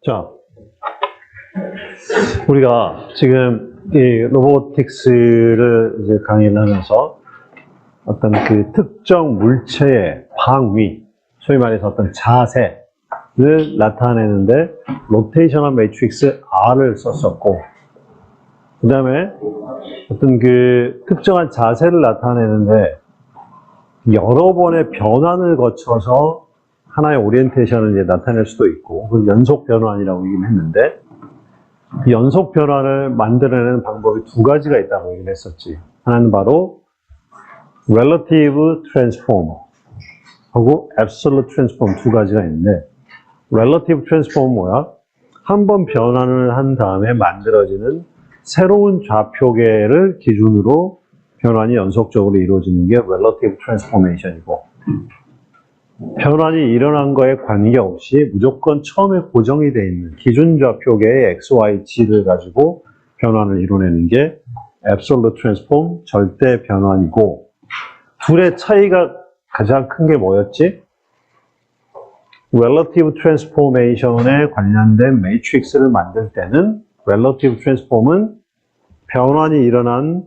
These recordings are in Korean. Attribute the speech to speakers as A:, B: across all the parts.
A: 자, 우리가 지금 이 로보틱스를 이제 강의를 하면서 어떤 그 특정 물체의 방위, 소위 말해서 어떤 자세를 나타내는데 로테이셔널 매트릭스 R을 썼었고, 그 다음에 어떤 그 특정한 자세를 나타내는데 여러 번의 변환을 거쳐서 하나의 오리엔테이션을 이제 나타낼 수도 있고, 그 연속 변환이라고 얘기를 했는데, 그 연속 변환을 만들어내는 방법이 두 가지가 있다고 얘기를 했었지. 하나는 바로 relative transform 하고 absolute transform 두 가지가 있는데, relative transform 뭐야? 한 번 변환을 한 다음에 만들어지는 새로운 좌표계를 기준으로 변환이 연속적으로 이루어지는 게 relative transformation이고, 변환이 일어난 거에 관계없이 무조건 처음에 고정이 되어 있는 기준 좌표계의 x, y, g를 가지고 변환을 이뤄내는 게 absolute transform, 절대 변환이고, 둘의 차이가 가장 큰 게 뭐였지? relative transformation에 관련된 매트릭스를 만들 때는 relative transform은 변환이 일어난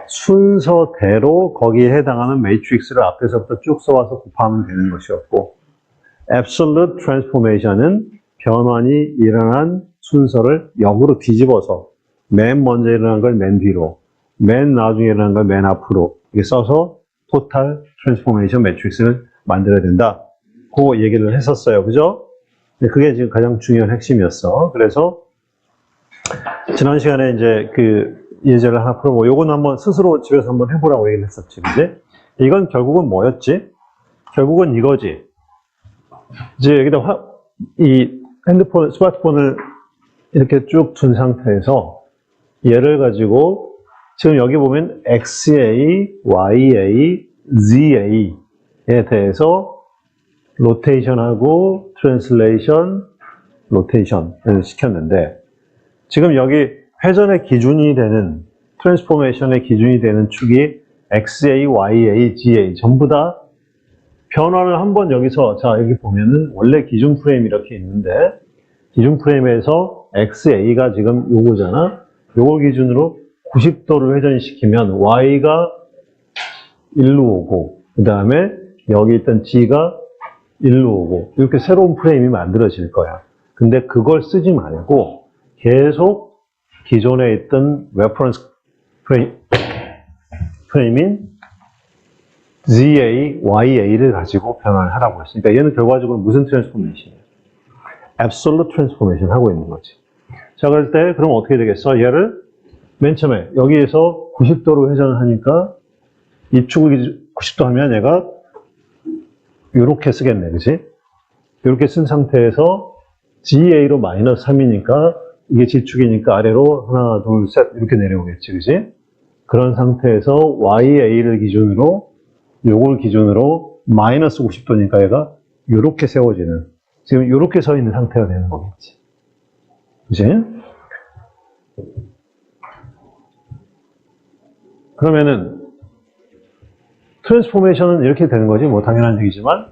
A: 순서대로 거기에 해당하는 매트릭스를 앞에서부터 쭉 써와서 곱하면 되는 것이었고, absolute transformation은 변환이 일어난 순서를 역으로 뒤집어서 맨 먼저 일어난 걸 맨 뒤로, 맨 나중에 일어난 걸 맨 앞으로 이렇게 써서 total transformation 매트릭스를 만들어야 된다. 그 얘기를 했었어요. 그죠? 그게 지금 가장 중요한 핵심이었어. 그래서 지난 시간에 이제 그 예제를 하나 풀어보고, 요건 한번 스스로 집에서 한번 해보라고 얘기를 했었지. 근데 이건 결국은 뭐였지? 결국은 이거지. 이제 여기다 이 핸드폰, 스마트폰을 이렇게 쭉 둔 상태에서 얘를 가지고 지금 여기 보면 XA, YA, ZA에 대해서 로테이션하고 트랜슬레이션, 로테이션을 시켰는데, 지금 여기 회전의 기준이 되는, 트랜스포메이션의 기준이 되는 축이 XA, YA, GA 전부 다 변화를 한번 여기서, 자 여기 보면은 원래 기준 프레임이 이렇게 있는데, 기준 프레임에서 XA가 지금 요거잖아. 요걸 기준으로 90도를 회전시키면 Y가 1로 오고, 그 다음에 여기 있던 G가 1로 오고, 이렇게 새로운 프레임이 만들어질 거야. 근데 그걸 쓰지 말고 계속 기존에 있던 레퍼런스 프레임인 ZA, YA를 가지고 변환을 하라고 했으니까 얘는 결과적으로 무슨 트랜스포메이션이야? Absolute transformation 하고 있는 거지. 자, 그럴 때 그럼 어떻게 되겠어? 얘를 맨 처음에 여기에서 90도로 회전을 하니까 이 축을 90도 하면 얘가 이렇게 쓰겠네, 그치? 이렇게 쓴 상태에서 GA로 마이너스 3이니까 이게 G축이니까 아래로 하나, 둘, 셋 이렇게 내려오겠지, 그치? 그런 상태에서 YA를 기준으로, 요걸 기준으로 마이너스 90도니까 얘가 이렇게 세워지는, 지금 이렇게 서 있는 상태가 되는 거겠지. 그치? 그러면은 트랜스포메이션은 이렇게 되는 거지. 뭐 당연한 얘기지만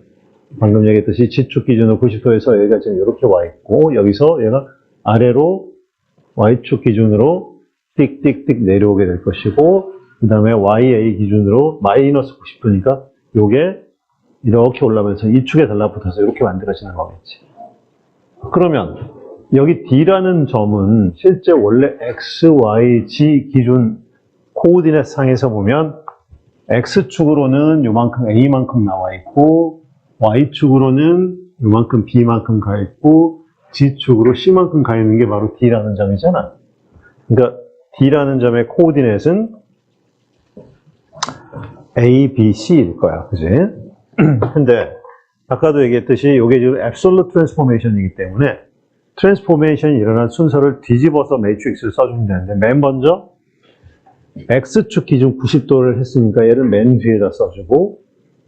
A: 방금 얘기했듯이 G축 기준으로 90도에서 여기가 지금 이렇게 와 있고, 여기서 얘가 아래로 Y축 기준으로 띡띡띡 내려오게 될 것이고, 그 다음에 YA 기준으로 마이너스 90도니까 요게 이렇게 올라오면서 이 축에 달라붙어서 이렇게 만들어지는 거겠지. 그러면 여기 D라는 점은 실제 원래 X, Y, G 기준 코오디네이트 상에서 보면 X축으로는 요만큼 A만큼 나와 있고, Y축으로는 요만큼 B만큼 가 있고, G축으로 C만큼 가 있는 게 바로 D라는 점이잖아. 그러니까 D라는 점의 코오디네이트는 A, B, C일 거야. 그지? 근데 아까도 얘기했듯이 이게 지금 Absolute Transformation이기 때문에 트랜스포메이션이 일어난 순서를 뒤집어서 매트릭스를 써주면 되는데, 맨 먼저 X축 기준 90도를 했으니까 얘를 맨 뒤에다 써주고,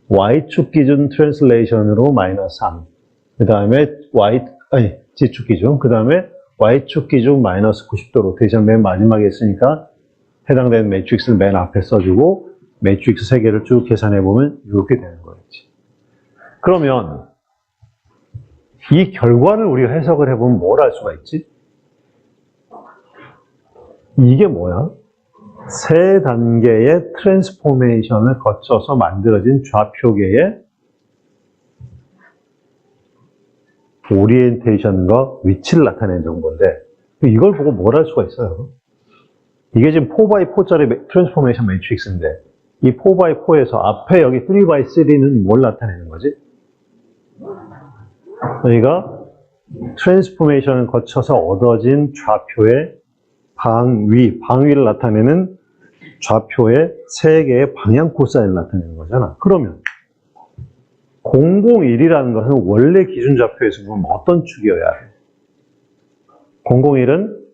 A: Y축 기준 트랜슬레이션으로 마이너스 3, 그 다음에 G축 기준, 그 다음에 Y축 기준 마이너스 90도 로테이션 맨 마지막에 있으니까 해당되는 매트릭스를 맨 앞에 써주고, 매트릭스 3개를 쭉 계산해보면 이렇게 되는 거겠지. 그러면 이 결과를 우리가 해석을 해보면 뭘 알 수가 있지? 이게 뭐야? 세 단계의 트랜스포메이션을 거쳐서 만들어진 좌표계의 오리엔테이션과 위치를 나타내는 정보인데 이걸 보고 뭘 할 수가 있어요? 이게 지금 4x4짜리 트랜스포메이션 매트릭스인데 이 4x4에서 앞에 여기 3x3는 뭘 나타내는 거지? 저희가 트랜스포메이션을 거쳐서 얻어진 좌표의 방위를 나타내는 좌표의 세 개의 방향 코사인을 나타내는 거잖아. 그러면 001이라는 것은 원래 기준 좌표에서 보면 어떤 축이어야 해? 001은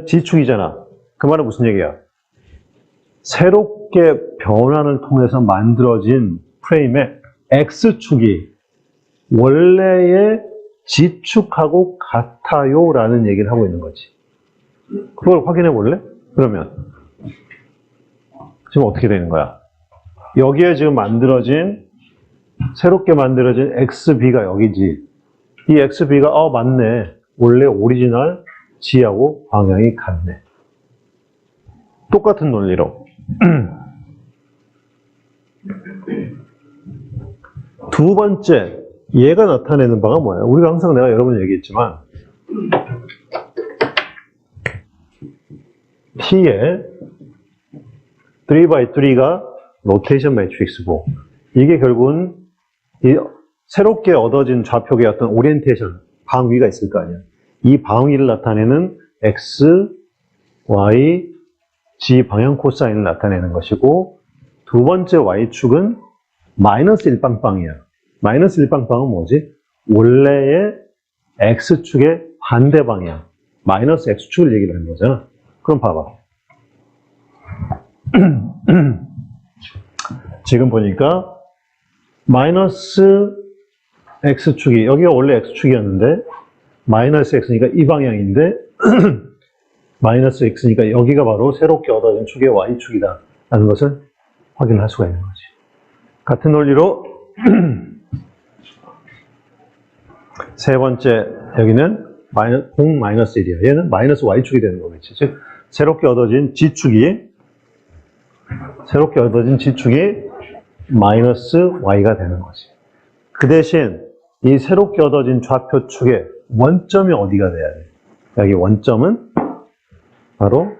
A: G축이잖아. 그 말은 무슨 얘기야? 새롭게 변환을 통해서 만들어진 프레임의 X축이 원래의 G축하고 같아요 라는 얘기를 하고 있는 거지. 그걸 확인해 볼래? 그러면 지금 어떻게 되는 거야? 여기에 지금 새롭게 만들어진 XB가 여기지. 이 XB가 맞네. 원래 오리지널 G하고 방향이 같네. 똑같은 논리로 두 번째, 얘가 나타내는 바가 뭐예요? 우리가 항상 내가 여러 번 얘기했지만 T의 3x3가 로테이션 매트릭스고 이게 결국은 새롭게 얻어진 좌표의 어떤 오리엔테이션, 방위가 있을 거 아니야. 이 방위를 나타내는 X, Y, G 방향 코사인을 나타내는 것이고 두 번째 Y축은 마이너스 1빵빵이야. 마이너스 1빵빵은 뭐지? 원래의 X축의 반대 방향, 마이너스 X축을 얘기를 하는 거잖아. 그럼 봐봐. 지금 보니까 마이너스 X축이, 여기가 원래 X축이었는데 마이너스 X니까 이 방향인데 마이너스 X니까 여기가 바로 새롭게 얻어진 축의 Y축이다 라는 것을 확인할 수가 있는 거지. 같은 논리로 세 번째 여기는 0-1이야. 얘는 마이너스 Y축이 되는 거겠지. 즉 새롭게 얻어진 G축이 마이너스 Y가 되는 거지. 그 대신 이 새롭게 얻어진 좌표축의 원점이 어디가 돼야 돼? 여기 원점은 바로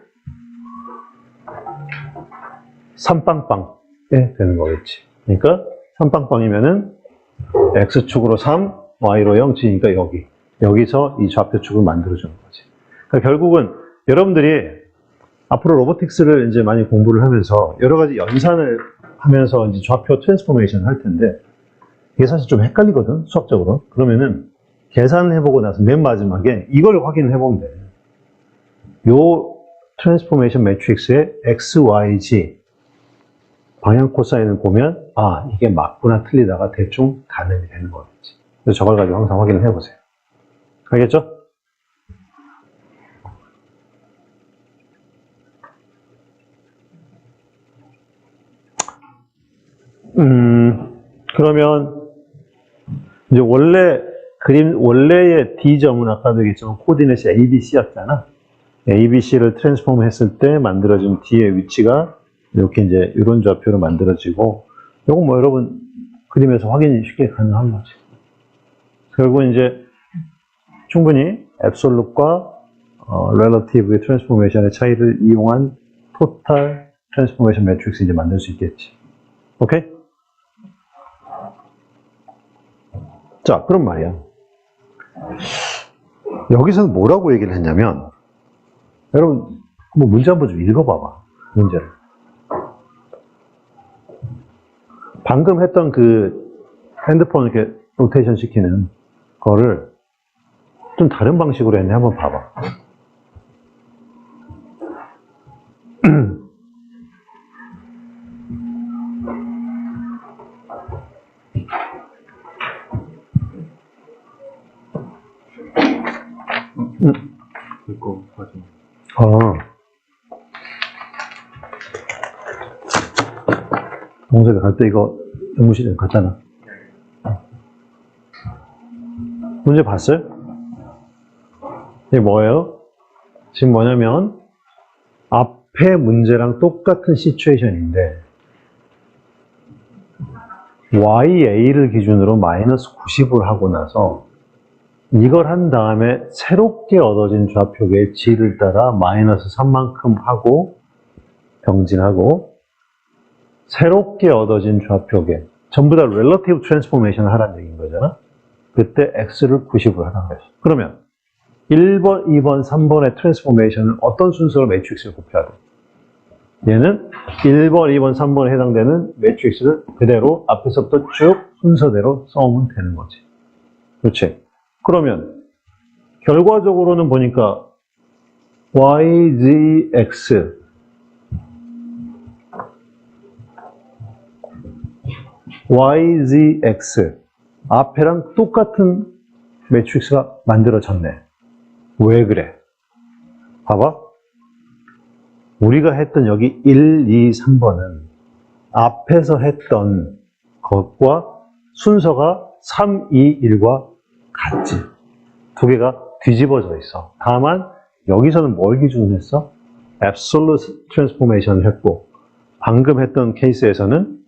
A: 3빵빵에 되는 거겠지. 그러니까 3빵빵이면은 X축으로 3, Y로 0, G니까 여기서 이 좌표축을 만들어주는 거지. 그러니까 결국은 여러분들이 앞으로 로보틱스를 이제 많이 공부를 하면서 여러 가지 연산을 하면서 이제 좌표 트랜스포메이션을 할 텐데 이게 사실 좀 헷갈리거든, 수학적으로. 그러면은 계산을 해보고 나서 맨 마지막에 이걸 확인해 보면 돼. 요 트랜스포메이션 매트릭스의 X, Y, G 방향 코사인을 보면 이게 맞구나 틀리다가 대충 가늠이 되는 거겠지. 그래서 저걸 가지고 항상 확인을 해보세요. 알겠죠? 그러면 이제 원래의 D점은 아까도 얘기했지만 코디네이트 ABC였잖아. ABC를 트랜스폼 했을 때 만들어진 D의 위치가 이렇게 이제 이런 좌표로 만들어지고, 요건 뭐 여러분 그림에서 확인이 쉽게 가능한 거지. 결국은 이제 충분히 앱솔루트과 렐러티브의 트랜스포메이션의 차이를 이용한 토탈 트랜스포메이션 매트릭스 이제 만들 수 있겠지. 오케이? 자, 그럼 말이야. 여기서는 뭐라고 얘기를 했냐면, 여러분, 한번 문제 한번 좀 읽어봐봐. 문제를. 방금 했던 그 핸드폰 이렇게 로테이션 시키는 거를 좀 다른 방식으로 했네. 한번 봐봐.
B: 이거 가져.
A: 동석이 갈 때 이거 연구실에 갔잖아. 문제 봤어요? 이게 뭐예요? 지금 뭐냐면 앞에 문제랑 똑같은 시츄에이션인데 YA를 기준으로 마이너스 90을 하고 나서 이걸 한 다음에 새롭게 얻어진 좌표계의 G를 따라 마이너스 3만큼 하고 병진하고 새롭게 얻어진 좌표계 전부 다 relative transformation을 하라는 얘기인 거잖아. 그때 X를 90으로 하라는 거죠. 그러면 1번, 2번, 3번의 트랜스포메이션은 어떤 순서로 매트릭스를 곱해야 돼? 얘는 1번, 2번, 3번에 해당되는 매트릭스를 그대로 앞에서부터 쭉 순서대로 써오면 되는 거지. 그렇지? 그러면 결과적으로는 보니까 Y, Z, X Y, Z, X 앞에랑 똑같은 매트릭스가 만들어졌네. 왜 그래? 봐봐. 우리가 했던 여기 1, 2, 3번은 앞에서 했던 것과 순서가 3, 2, 1과 같지. 두 개가 뒤집어져 있어. 다만 여기서는 뭘 기준으로 했어? Absolute Transformation을 했고 방금 했던 케이스에서는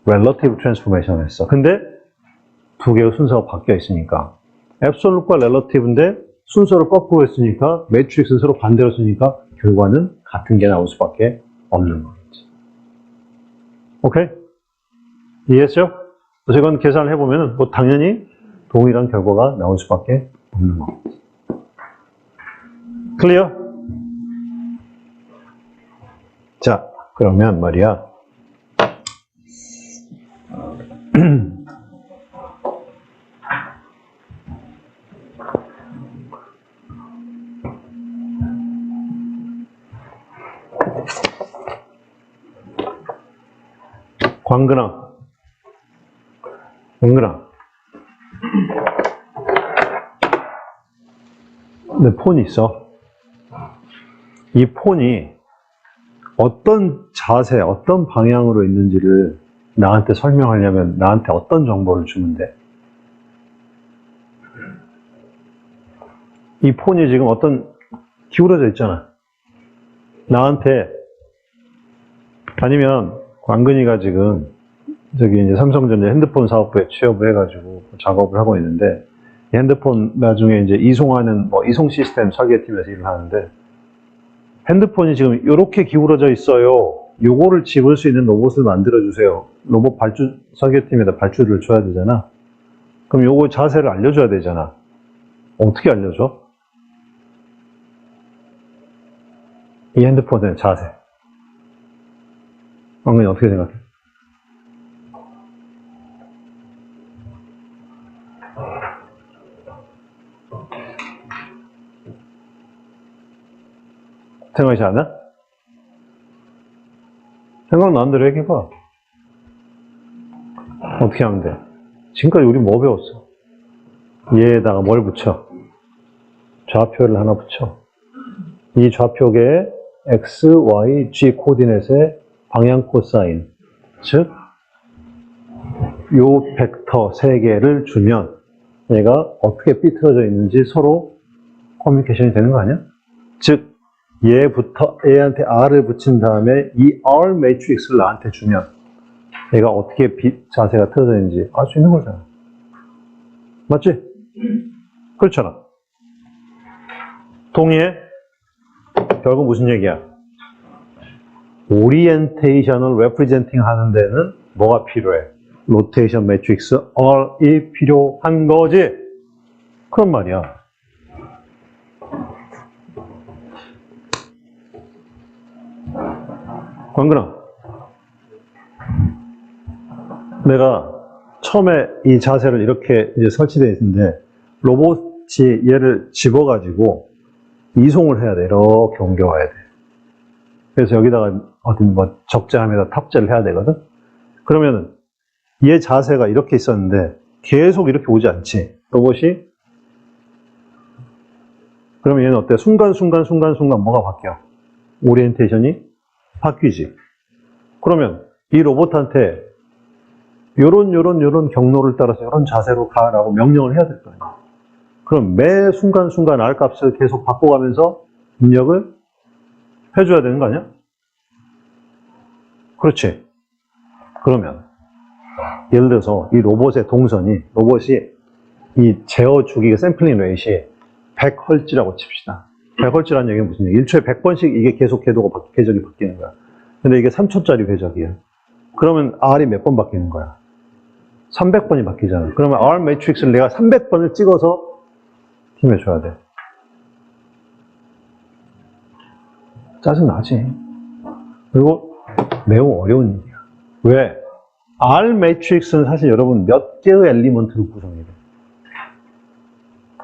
A: Relative Transformation을 했어. 근데 두 개의 순서가 바뀌어 있으니까 Absolute과 Relative인데 순서를 거꾸로 했으니까 매트릭스는 서로 반대로 쓰니까 결과는 같은 게 나올 수밖에 없는 거겠지. 오케이? 이해했죠? 어쨌건 계산을 해보면 뭐 당연히 동일한 결과가 나올 수밖에 없는 거겠지. 클리어? 자, 그러면 말이야. 광근아, 내 폰이 있어. 이 폰이 어떤 자세, 어떤 방향으로 있는지를 나한테 설명하려면 나한테 어떤 정보를 주면 돼? 이 폰이 지금 어떤 기울어져 있잖아. 나한테 아니면 광근이가 지금 저기 이제 삼성전자 핸드폰 사업부에 취업을 해가지고 작업을 하고 있는데 이 핸드폰 나중에 이제 이송하는 뭐 이송 시스템 설계팀에서 일을 하는데 핸드폰이 지금 이렇게 기울어져 있어요. 요거를 집을 수 있는 로봇을 만들어 주세요. 로봇 발주 설계팀에다 발주를 줘야 되잖아. 그럼 요거 자세를 알려줘야 되잖아. 어떻게 알려줘? 이 핸드폰의 자세. 광근이 어떻게 생각해? 생각이 잘 안 나? 생각나는 대로 얘기해봐. 어떻게 하면 돼? 지금까지 우리 뭐 배웠어? 얘에다가 뭘 붙여? 좌표를 하나 붙여. 이 좌표계에 X, Y, G 코디넷의 방향 코사인, 즉, 요 벡터 3개를 주면 얘가 어떻게 삐뚤어져 있는지 서로 커뮤니케이션이 되는 거 아니야? 즉, 얘부터 얘한테 R을 붙인 다음에 이 R 매트릭스를 나한테 주면 얘가 어떻게 자세가 틀어져 있는지 알 수 있는 거잖아. 맞지? 그렇잖아. 동의해? 결국 무슨 얘기야? 오리엔테이션을 레프리젠팅 하는 데는 뭐가 필요해? 로테이션 매트릭스 R이 필요한 거지. 그런 말이야. 광근아, 내가 처음에 이 자세를 이렇게 이제 설치되어 있는데 로봇이 얘를 집어가지고 이송을 해야 돼. 이렇게 옮겨와야 돼. 그래서 여기다가 어떤 뭐 적재함에다 탑재를 해야 되거든. 그러면은 얘 자세가 이렇게 있었는데 계속 이렇게 오지 않지. 로봇이. 그러면 얘는 어때? 순간순간 뭐가 바뀌어? 오리엔테이션이 바뀌지. 그러면 이 로봇한테 요런 경로를 따라서 요런 자세로 가라고 명령을 해야 될 거 아니야. 그럼 매 순간순간 R 값을 계속 바꿔가면서 입력을 해줘야 되는 거 아니야? 그렇지. 그러면 예를 들어서 이 로봇의 로봇이 이 제어 주기가 샘플링 레이시 100헐츠라고 칩시다. 100헐츠라는 얘기는 무슨 얘기? 1초에 100번씩 이게 계속 궤적이 바뀌는 거야. 근데 이게 3초짜리 궤적이야. 그러면 R이 몇 번 바뀌는 거야? 300번이 바뀌잖아. 그러면 R 매트릭스를 내가 300번을 찍어서 팀에 줘야 돼. 짜증나지. 그리고 매우 어려운 일이야. 왜? R 매트릭스는 사실 여러분 몇 개의 엘리먼트로 구성이 돼?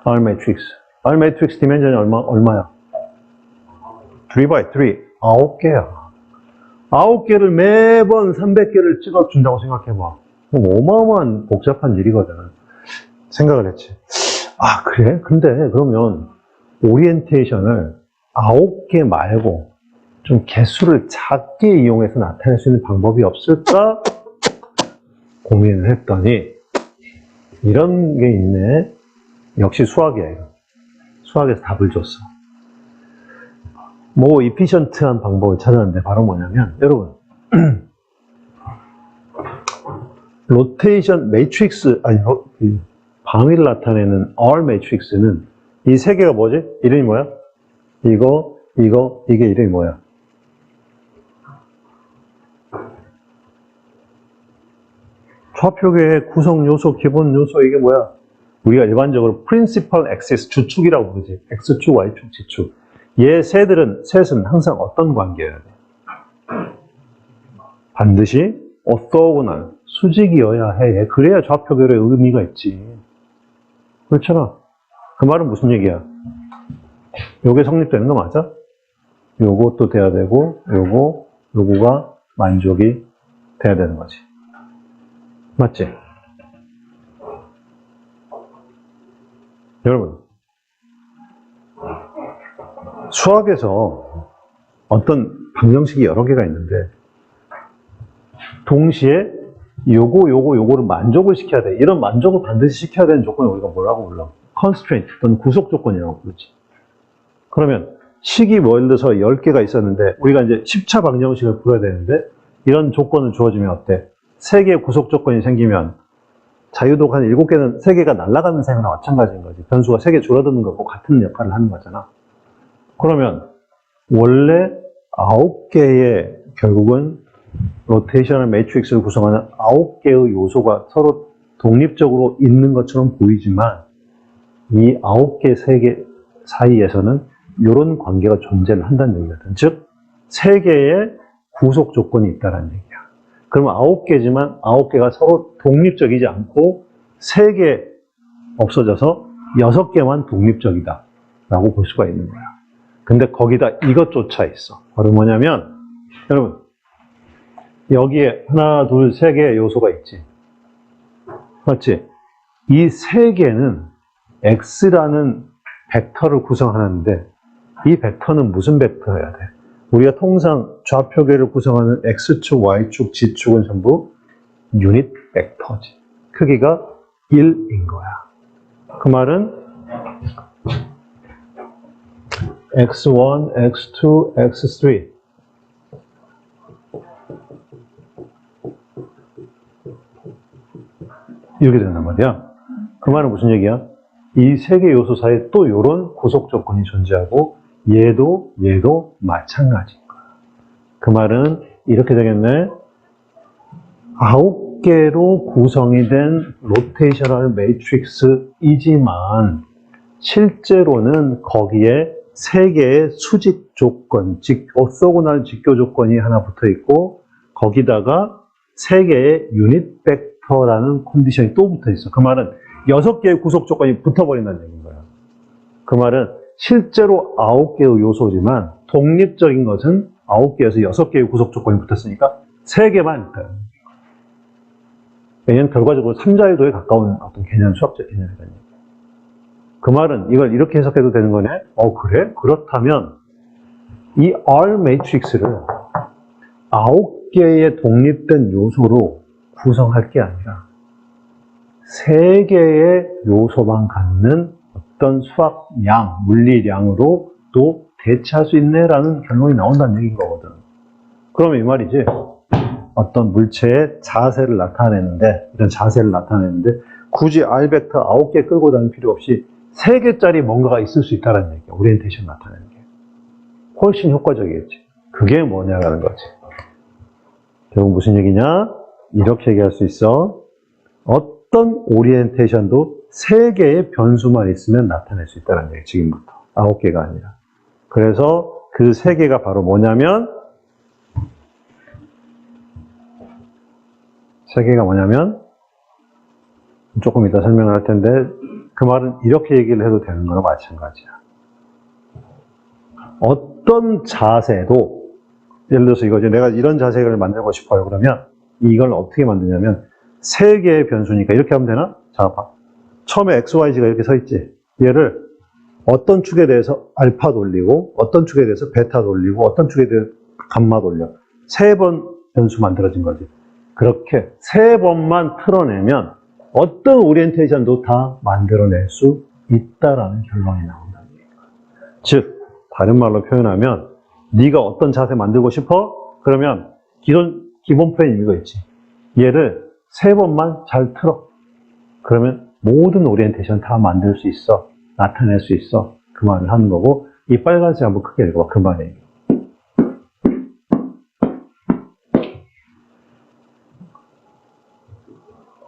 A: R 매트릭스 디멘전이 얼마야? 3x3. 9개야. 9개를 매번 300개를 찍어준다고 생각해봐. 어마어마한 복잡한 일이거든. 생각을 했지. 아, 그래? 근데 그러면 오리엔테이션을 9개 말고 좀 개수를 작게 이용해서 나타낼 수 있는 방법이 없을까? 고민을 했더니 이런 게 있네. 역시 수학이에요. 수학에서 답을 줬어. 뭐 이피션트한 방법을 찾았는데 바로 뭐냐면 여러분 로테이션 매트릭스 방위를 나타내는 R 매트릭스는 이 세 개가 뭐지? 이름이 뭐야? 이게 이름이 뭐야? 좌표계의 구성 요소, 기본 요소 이게 뭐야? 우리가 일반적으로 principal axis 주축이라고 부르지. X축, Y축, Z축. 얘 셋은 항상 어떤 관계여야 돼? 반드시 orthogonal, 수직이어야 해. 그래야 좌표결의 의미가 있지. 그렇잖아. 그 말은 무슨 얘기야? 요게 성립되는 거 맞아? 요것도 돼야 되고, 요거가 만족이 돼야 되는 거지. 맞지? 여러분, 수학에서 어떤 방정식이 여러 개가 있는데 동시에 요거를 만족을 시켜야 돼. 이런 만족을 반드시 시켜야 되는 조건을 우리가 뭐라고 불러? constraint 또는 구속 조건이라고 부르지. 그러면 식이 뭐 예를 들어서 10개가 있었는데 우리가 이제 10차 방정식을 풀어야 되는데 이런 조건을 주어지면 어때? 3개의 구속 조건이 생기면 자유도가 한 7개는 3개가 날아가는 셈이나 마찬가지인 거지. 변수가 3개 줄어드는 거고 같은 역할을 하는 거잖아. 그러면 원래 9개의 결국은 로테이셔널 매트릭스를 구성하는 9개의 요소가 서로 독립적으로 있는 것처럼 보이지만 이 9개, 3개 사이에서는 이런 관계가 존재를 한다는 얘기거든. 즉, 3개의 구속 조건이 있다는 얘기야. 그러면 9개지만 9개가 서로 독립적이지 않고 3개 없어져서 6개만 독립적이다 라고 볼 수가 있는 거야. 근데 거기다 이것조차 있어. 바로 뭐냐면 여러분 여기에 하나, 둘, 3개의 요소가 있지. 맞지? 이 3개는 X라는 벡터를 구성하는데 이 벡터는 무슨 벡터여야 돼? 우리가 통상 좌표계를 구성하는 X축, Y축, Z축은 전부 유닛 벡터지. 크기가 1인 거야. 그 말은 X1, X2, X3 이렇게 된단 말이야. 그 말은 무슨 얘기야? 이 3개 요소 사이에 또 이런 구속 조건이 존재하고 얘도 마찬가지인 거야. 그 말은 이렇게 되겠네. 9개로 구성이 된 로테이셔널 매트릭스이지만 실제로는 거기에 3개의 수직 조건, 즉 오소고널 직교 조건이 하나 붙어 있고 거기다가 3개의 유닛 벡터라는 컨디션이 또 붙어 있어. 그 말은 6개의 구속 조건이 붙어버린다는 얘기인 거야. 그 말은 실제로 9개의 요소지만 독립적인 것은 9개에서 6개의 구속 조건이 붙었으니까 3개만 있다. 왜냐하면 결과적으로 3자유도에 가까운 어떤 개념, 수학적 개념이라는 얘기야. 그 말은 이걸 이렇게 해석해도 되는 거네? 그래? 그렇다면 이 R 매트릭스를 9개의 독립된 요소로 구성할 게 아니라 세 개의 요소만 갖는 어떤 수학량, 물리량으로 또 대체할 수 있네라는 결론이 나온다는 얘기인 거거든. 그러면 이 말이지. 어떤 물체의 자세를 나타내는데, 이런 자세를 나타내는데, 굳이 R 벡터 9개 끌고 다닐 필요 없이 3개짜리 뭔가가 있을 수 있다는 얘기야. 오리엔테이션 나타내는 게. 훨씬 효과적이겠지. 그게 뭐냐라는 거지. 결국 무슨 얘기냐? 이렇게 얘기할 수 있어. 어떤 오리엔테이션도 3개의 변수만 있으면 나타낼 수 있다는 얘기. 지금부터. 9개가 아니라. 그래서 그 3개가 바로 뭐냐면, 3개가 뭐냐면, 조금 이따 설명을 할 텐데, 그 말은 이렇게 얘기를 해도 되는 거랑 마찬가지야. 어떤 자세도, 예를 들어서 이거지. 내가 이런 자세를 만들고 싶어요. 그러면 이걸 어떻게 만드냐면, 3개의 변수니까 이렇게 하면 되나? 자, 봐. 처음에 XYZ가 이렇게 서 있지. 얘를 어떤 축에 대해서 알파 돌리고, 어떤 축에 대해서 베타 돌리고, 어떤 축에 대해서 감마 돌려. 3번 변수 만들어진 거지. 그렇게 3번만 틀어내면 어떤 오리엔테이션도 다 만들어낼 수 있다라는 결론이 나온다는 얘기야. 즉, 다른 말로 표현하면 네가 어떤 자세 만들고 싶어? 그러면 기본 표현 이거 있지. 얘를 3번만 잘 틀어. 그러면 모든 오리엔테이션 다 만들 수 있어. 나타낼 수 있어. 그 말을 하는 거고, 이 빨간색 한번 크게 읽어봐. 그 말이에요.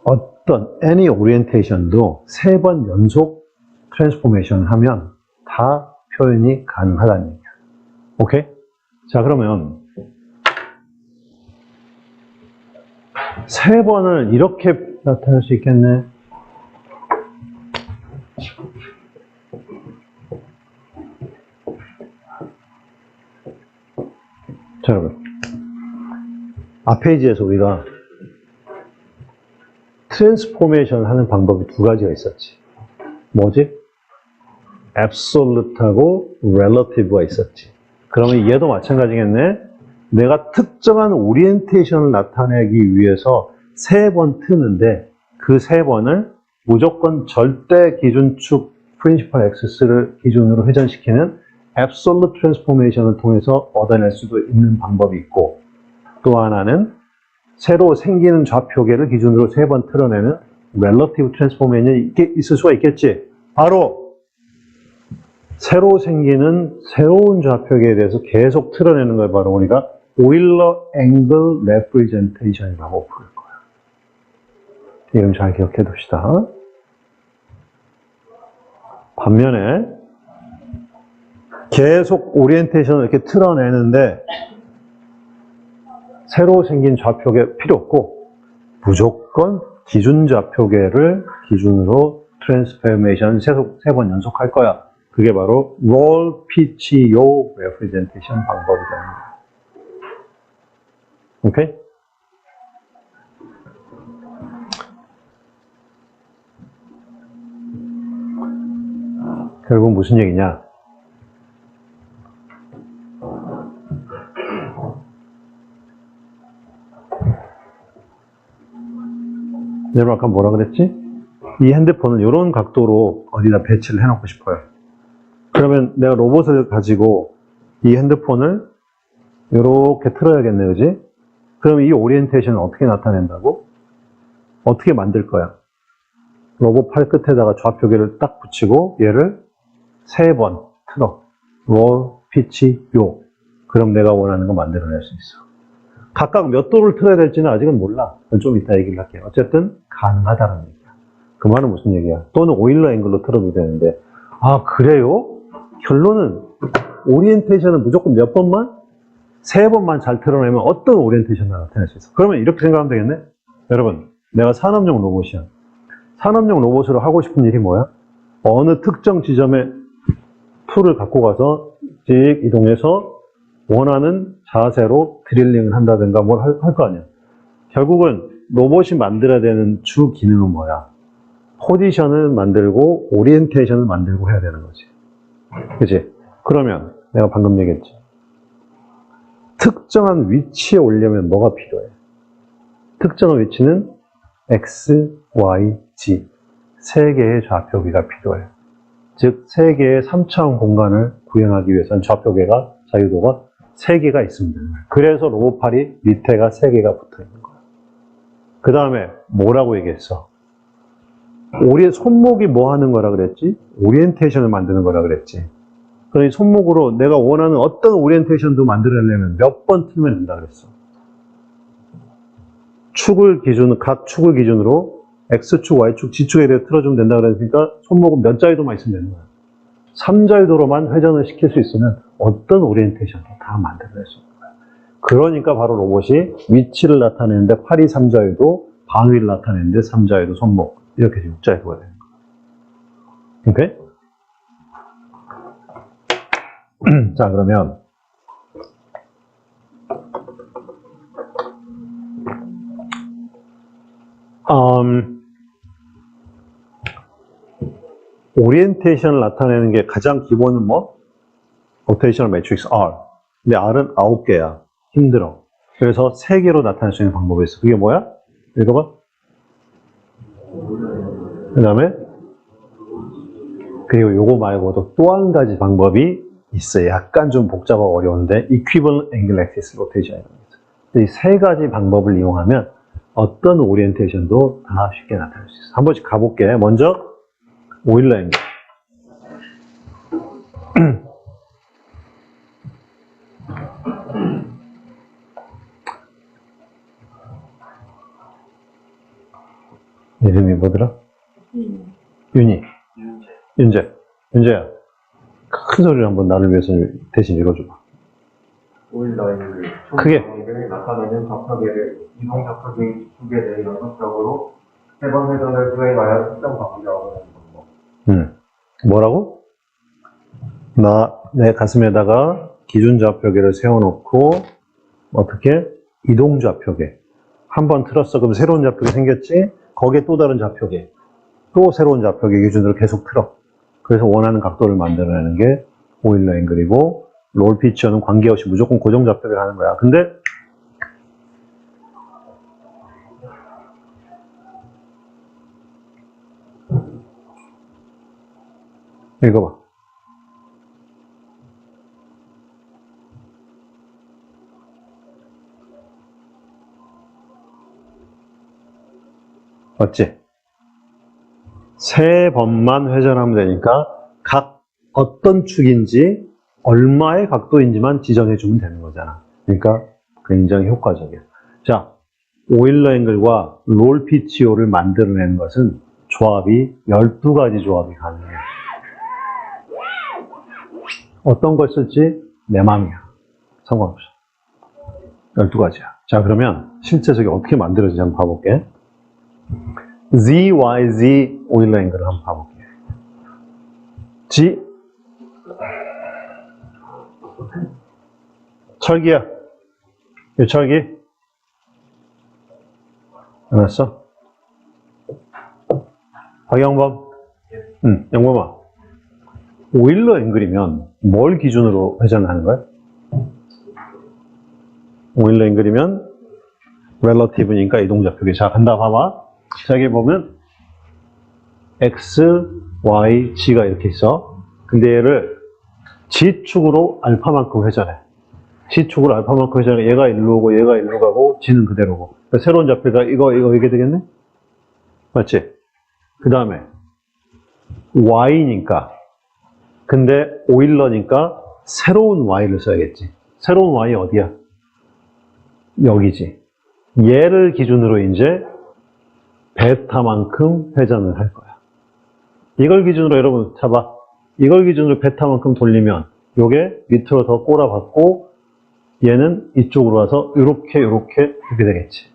A: 어떤 any 오리엔테이션도 3번 연속 트랜스포메이션 하면 다 표현이 가능하다는 얘기야. 오케이? 자, 그러면 3번을 이렇게 나타낼 수 있겠네. 자, 여러분. 앞 페이지에서 우리가 트랜스포메이션 하는 방법이 2가지가 있었지. 뭐지? absolute하고 relative가 있었지. 그러면 얘도 마찬가지겠네. 내가 특정한 오리엔테이션을 나타내기 위해서 3번 트는데 그 3번을 무조건 절대 기준축 principal axis를 기준으로 회전시키는 absolute transformation을 통해서 얻어낼 수도 있는 방법이 있고, 또 하나는 새로 생기는 좌표계를 기준으로 3번 틀어내는 relative transformation이 있을 수가 있겠지. 바로 새로 생기는 새로운 좌표계에 대해서 계속 틀어내는 걸 바로 우리가 Euler angle representation이라고 부를 거야. 이름 잘 기억해 둡시다. 반면에 계속 오리엔테이션을 이렇게 틀어내는데 새로 생긴 좌표계 필요 없고 무조건 기준 좌표계를 기준으로 트랜스포메이션 3번 연속할 거야. 그게 바로 roll pitch yaw representation 방법이 되는 거야. 오케이? 결국 무슨 얘기냐? 여러분 아까 뭐라 그랬지? 이 핸드폰은 이런 각도로 어디다 배치를 해놓고 싶어요. 그러면 내가 로봇을 가지고 이 핸드폰을 이렇게 틀어야겠네, 그지? 그럼 이 오리엔테이션을 어떻게 나타낸다고? 어떻게 만들 거야? 로봇 팔 끝에다가 좌표계를 딱 붙이고 얘를 3번 틀어. roll, pitch, yaw. 그럼 내가 원하는 거 만들어낼 수 있어. 각각 몇 도를 틀어야 될지는 아직은 몰라. 좀 이따 얘기를 할게요. 어쨌든 가능하다는 얘기야. 그 말은 무슨 얘기야? 또는 오일러 앵글로 틀어도 되는데, 아 그래요? 결론은 오리엔테이션은 무조건 몇 번만? 3번만 잘 틀어내면 어떤 오리엔테이션을 나타낼 수 있어. 그러면 이렇게 생각하면 되겠네? 여러분, 내가 산업용 로봇이야. 산업용 로봇으로 하고 싶은 일이 뭐야? 어느 특정 지점에 툴을 갖고 가서 직 이동해서 원하는 자세로 드릴링을 한다든가 뭘 할 거 아니야. 결국은 로봇이 만들어야 되는 주 기능은 뭐야? 포지션을 만들고 오리엔테이션을 만들고 해야 되는 거지. 그치? 그러면 내가 방금 얘기했지. 특정한 위치에 오려면 뭐가 필요해? 특정의 위치는 x, y, z 세 개의 좌표계가 필요해요. 즉, 세 개의 3차원 공간을 구현하기 위해서는 좌표계가, 자유도가 3개가 있으면 되는 거예요. 그래서 로봇팔이 밑에가 3개가 붙어 있는 거예요. 그 다음에 뭐라고 얘기했어? 손목이 뭐 하는 거라 그랬지? 오리엔테이션을 만드는 거라 그랬지. 그러니 손목으로 내가 원하는 어떤 오리엔테이션도 만들어내려면 몇 번 틀면 된다 그랬어. 각 축을 기준으로 X축, Y축, Z축에 대해 틀어주면 된다 그랬으니까 손목은 몇 자유도만 있으면 되는 거야. 3자유도로만 회전을 시킬 수 있으면 어떤 오리엔테이션도 다 만들어낼 수 있는 거야. 그러니까 바로 로봇이 위치를 나타내는데 팔이 3자유도, 방위를 나타내는데 3자유도 손목, 이렇게 6자유도가 되는 거야. 오케이? 자, 그러면 오리엔테이션을 나타내는 게 가장 기본은 뭐? 로테이셔널 매트릭스 R. 근데 R은 9개야. 힘들어. 그래서 3개로 나타낼 수 있는 방법이 있어. 그게 뭐야? 읽어봐. 그 다음에 그리고 요거 말고도 또 한 가지 방법이 있어요. 약간 좀 복잡하고 어려운데 Equivalent Angle Axis Rotation이라고 있어요. 이 세 가지 방법을 이용하면 어떤 오리엔테이션도 다 쉽게 나타낼 수 있어. 한 번씩 가볼게. 먼저 오일러 앵글. 이름이 뭐더라? 윤희. 윤재야. 큰 소리로 한번 나를 위해서 대신 읽어줘봐.
B: 오일러 앵글.
A: 크게.
B: 앵글을 나타내는 좌표계를 이동 좌표계 두개 내의 연속적으로 3번 회전을 수행하여 특정 방향으로 얻어내는 방법.
A: 뭐라고? 내 가슴에다가 기준 좌표계를 세워놓고 어떻게? 이동 좌표계. 한 번 틀었어. 그럼 새로운 좌표계 생겼지? 거기에 또 다른 좌표계. 또 새로운 좌표계 기준으로 계속 틀어. 그래서 원하는 각도를 만들어내는 게 오일러 앵글이고 롤 피처는 관계없이 무조건 고정 좌표계를 하는 거야. 근데 읽어봐. 맞지? 3번만 회전하면 되니까 각 어떤 축인지 얼마의 각도인지만 지정해주면 되는 거잖아. 그러니까 굉장히 효과적이야. 자, 오일러 앵글과 롤 피치오를 만들어내는 것은 조합이 12가지 조합이 가능해. 어떤 걸 쓸지 내 마음이야. 상관없어. 12가지야. 자, 그러면 실제 저게 어떻게 만들어지는지 한번 봐볼게. Z, Y, Z 오일러 앵글을 한번 봐볼게. G 철기야. 이 철기. 알았어? 박영범. 영범아. 오일러 앵글이면 뭘 기준으로 회전하는 거야? 오일러 앵글이면 relative니까 이동좌표계. 자, 간다 봐봐. 자, 여기 보면 X, Y, G가 이렇게 있어. 근데 얘를 G축으로 알파만큼 회전해. G축으로 알파만큼 회전해. 얘가 일로 오고 얘가 일로 가고 G는 그대로고. 그러니까 새로운 좌표가 이거 이게 되겠네? 맞지? 그 다음에 Y니까 근데 오일러니까 새로운 Y를 써야겠지. 새로운 Y 어디야? 여기지. 얘를 기준으로 이제 베타만큼 회전을 할 거야. 이걸 기준으로 여러분 잡아. 이걸 기준으로 베타만큼 돌리면 요게 밑으로 더 꼬라박고 얘는 이쪽으로 와서 이렇게 되겠지.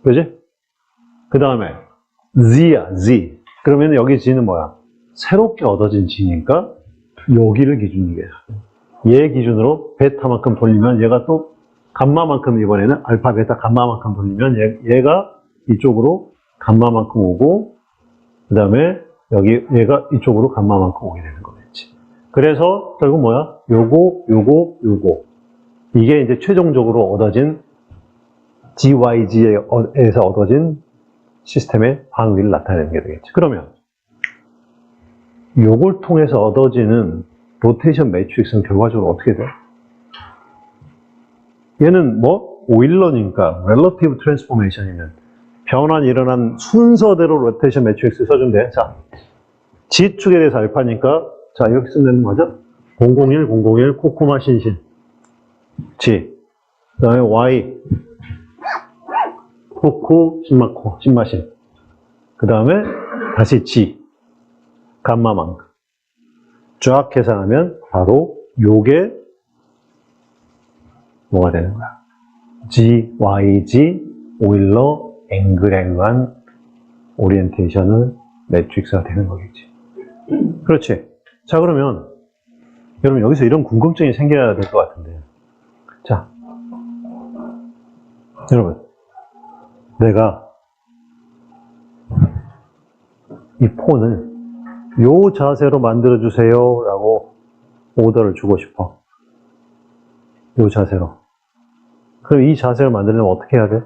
A: 그지? 그 다음에 Z야, Z. 그러면 여기 G는 뭐야? 새롭게 얻어진 G니까 여기를 기준으로 해요. 얘 기준으로 베타만큼 돌리면 얘가 또 감마만큼 이번에는 알파, 베타, 감마만큼 돌리면 얘가 이쪽으로 감마만큼 오고 그 다음에 여기 얘가 이쪽으로 감마만큼 오게 되는 거겠지. 그래서 결국 뭐야? 요거 이게 이제 최종적으로 얻어진 GYG에서 얻어진 시스템의 방위를 나타내는 게 되겠지. 그러면 요걸 통해서 얻어지는 로테이션 매트릭스는 결과적으로 어떻게 돼? 얘는 뭐? 오일러니까 렐러티브 트랜스포메이션이면 변환이 일어난 순서대로 로테이션 매트릭스 써주면 돼. 자, G축에 대해서 알파니까 자, 이렇게 쓰면 되는 거죠? 001, 001, 코코마, 신신. G. 그 다음에 Y. 코코, 신마코, 신마신. 그 다음에 다시 G. 감마망크. 쫙 계산하면 바로 요게 뭐가 되는 거야? GYG 오일러 앵글앵글한 오리엔테이션을 매트릭스가 되는 거겠지. 그렇지. 자, 그러면 여러분 여기서 이런 궁금증이 생겨야 될 것 같은데. 자, 여러분 내가 이 폰을 요 자세로 만들어 주세요 라고 오더를 주고 싶어. 요 자세로. 그럼 이 자세를 만들려면 어떻게 해야 돼?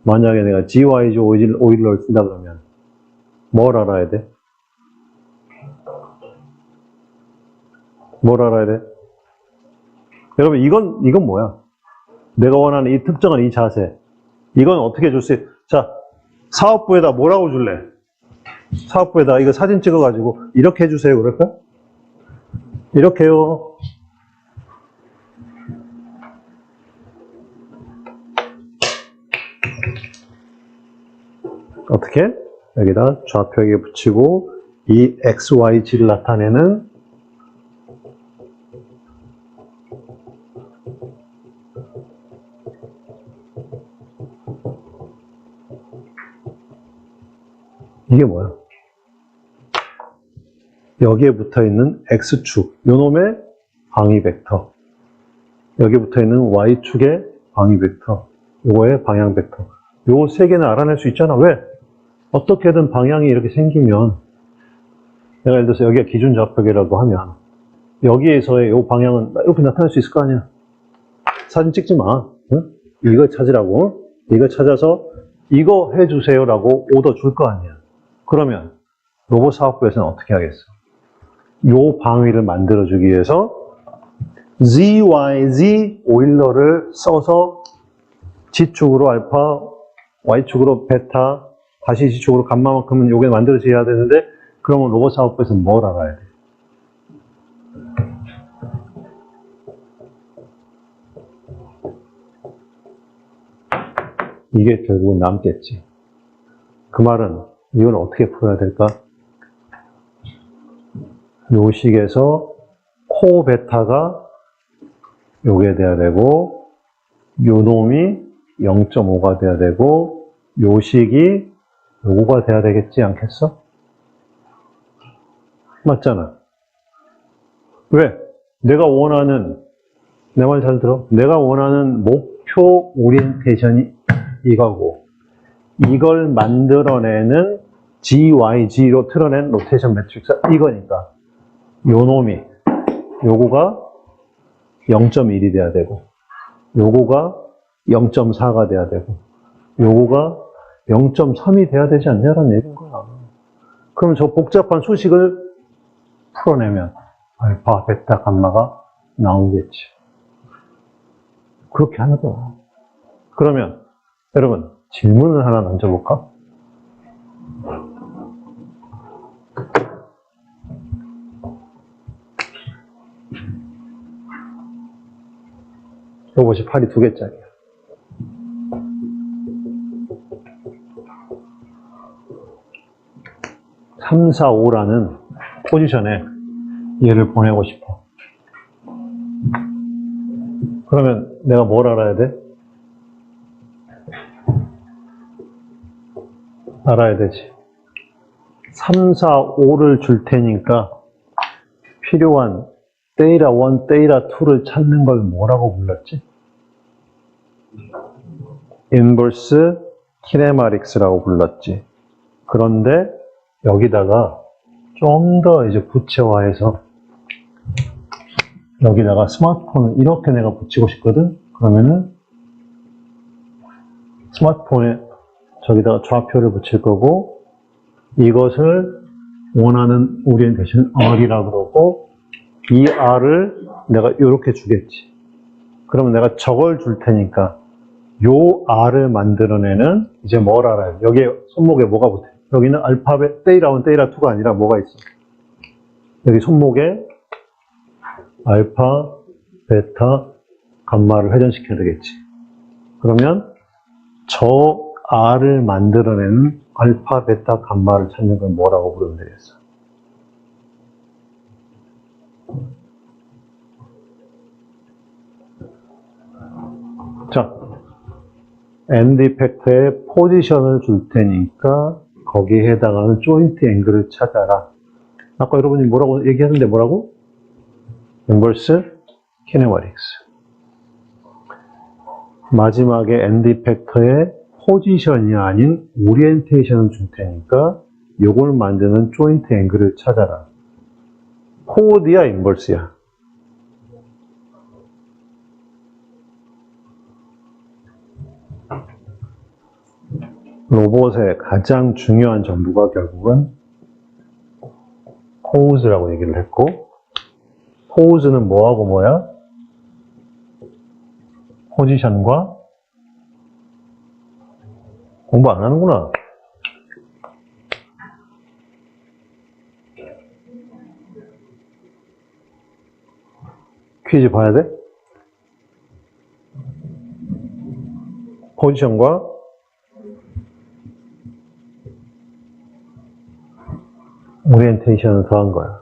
A: 만약에 내가 GYG 오일러를 쓴다 그러면 뭘 알아야 돼? 뭘 알아야 돼? 여러분 이건 뭐야? 내가 원하는 이 특정한 이 자세. 이건 어떻게 줄 수 있어? 자, 사업부에다 뭐라고 줄래? 사업부에다 이거 사진 찍어가지고 이렇게 해주세요 그럴까? 이렇게요. 어떻게? 여기다 좌표에 붙이고 이 XYG를 나타내는 이게 뭐야? 여기에 붙어있는 X축, 요놈의 방위 벡터. 여기에 붙어있는 Y축의 방위 벡터. 요거의 방향 벡터. 요 세 개는 알아낼 수 있잖아. 왜? 어떻게든 방향이 이렇게 생기면 내가 예를 들어서 여기가 기준 좌표계라고 하면 여기에서의 요 방향은 이렇게 나타낼 수 있을 거 아니야. 사진 찍지 마. 응? 이거 찾으라고. 이거 찾아서 이거 해주세요라고 오더 줄 거 아니야. 그러면 로봇 사업부에서는 어떻게 하겠어? 요 방위를 만들어주기 위해서 GYG 오일러를 써서 G축으로 알파, Y축으로 베타, 다시 G축으로 감마만큼은 요게 만들어져야 되는데 그러면 로봇 사업부에서는 뭘 알아야 돼? 이게 결국은 남겠지. 그 말은 이걸 어떻게 풀어야 될까? 요 식에서 코 베타가 요게 돼야 되고 요 놈이 0.5가 돼야 되고 요 식이 요거가 돼야 되겠지 않겠어? 맞잖아. 왜? 내가 원하는 내 말 잘 들어? 내가 원하는 목표 오리엔테이션이 이거고 이걸 만들어내는 GYG로 틀어낸 로테이션 매트릭스 이거니까 요 놈이 요거가 0.1이 돼야 되고 요거가 0.4가 돼야 되고 요거가 0.3이 돼야 되지 않냐라는 얘기인 거야. 그럼 저 복잡한 수식을 풀어내면 알파, 베타, 감마가 나오겠지. 그렇게 하는 거야. 그러면 여러분 질문을 하나 던져볼까? 로봇이 팔이 2개짜리야. 3, 4, 5라는 포지션에 얘를 보내고 싶어. 그러면 내가 뭘 알아야 돼? 알아야 되지. 3, 4, 5를 줄 테니까 필요한 데이터 1, 데이터 2를 찾는 걸 뭐라고 불렀지? 인버스 키네마틱스라고 불렀지. 그런데 여기다가 좀 더 이제 구체화해서 여기다가 스마트폰을 이렇게 내가 붙이고 싶거든? 그러면은 스마트폰에 저기다가 좌표를 붙일 거고, 이것을 원하는 오리엔테이션 R이라고 그러고, 이 R을 내가 이렇게 주겠지. 그러면 내가 저걸 줄 테니까 요 R을 만들어내는 이제 뭘 알아요? 여기에 손목에 뭐가 붙어? 여기는 알파벳 데이라 1, 데이라 2가 아니라 뭐가 있어? 여기 손목에 알파, 베타, 감마를 회전시켜야 되겠지. 그러면 저 R을 만들어내는 알파, 베타, 감마를 찾는 건 뭐라고 부르면 되겠어? 자, 엔드 이펙터에 포지션을 줄 테니까 거기에 해당하는 조인트 앵글을 찾아라. 아까 여러분이 뭐라고 얘기하는데 뭐라고? 인버스 키네마틱스. 마지막에 엔드 이펙터에 포지션이 아닌 오리엔테이션을 줄 테니까 요걸 만드는 조인트 앵글을 찾아라. 코드야, 인버스야? 로봇의 가장 중요한 정보가 결국은 포즈라고 얘기를 했고, 포즈는 뭐하고 뭐야? 포지션과 공부 안 하는구나. 퀴즈 봐야 돼? 포지션과 오리엔테이션을 더한 거야.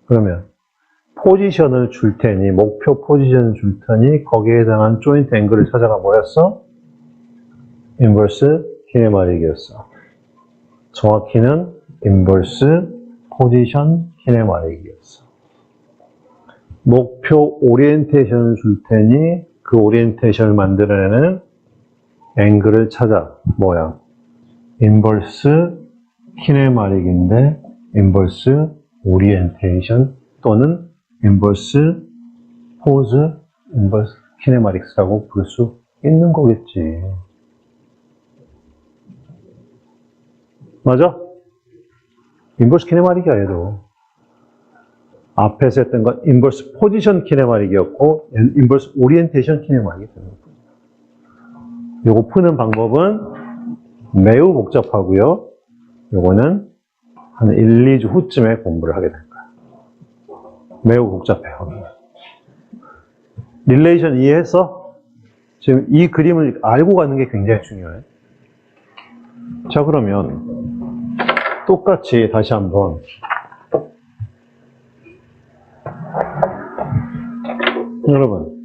A: 그러면 포지션을 줄 테니, 목표 포지션을 줄 테니 거기에 해당한 조인트 앵글을 찾아가 뭐였어? 인버스 키네마틱이었어. 정확히는 인버스 포지션 키네마틱이었어. 목표 오리엔테이션을 줄 테니 그 오리엔테이션을 만들어내는 앵글을 찾아. 뭐야? 인버스 키네마틱인데 인버스 오리엔테이션 또는 인버스 포즈, 인버스 키네마틱스라고 부를 수 있는 거겠지. 맞아? 인버스 키네마틱이 아니도 앞에서 했던 건 인버스 포지션 키네마틱이었고 인버스 오리엔테이션 키네마틱이 되는 거예요. 요거 푸는 방법은 매우 복잡하고요. 요거는 한 1, 2주 후쯤에 공부를 하게 될 거야. 매우 복잡해요. 릴레이션 이해했어? 지금 이 그림을 알고 가는 게 굉장히 중요해. 자, 그러면 똑같이 다시 한번 여러분,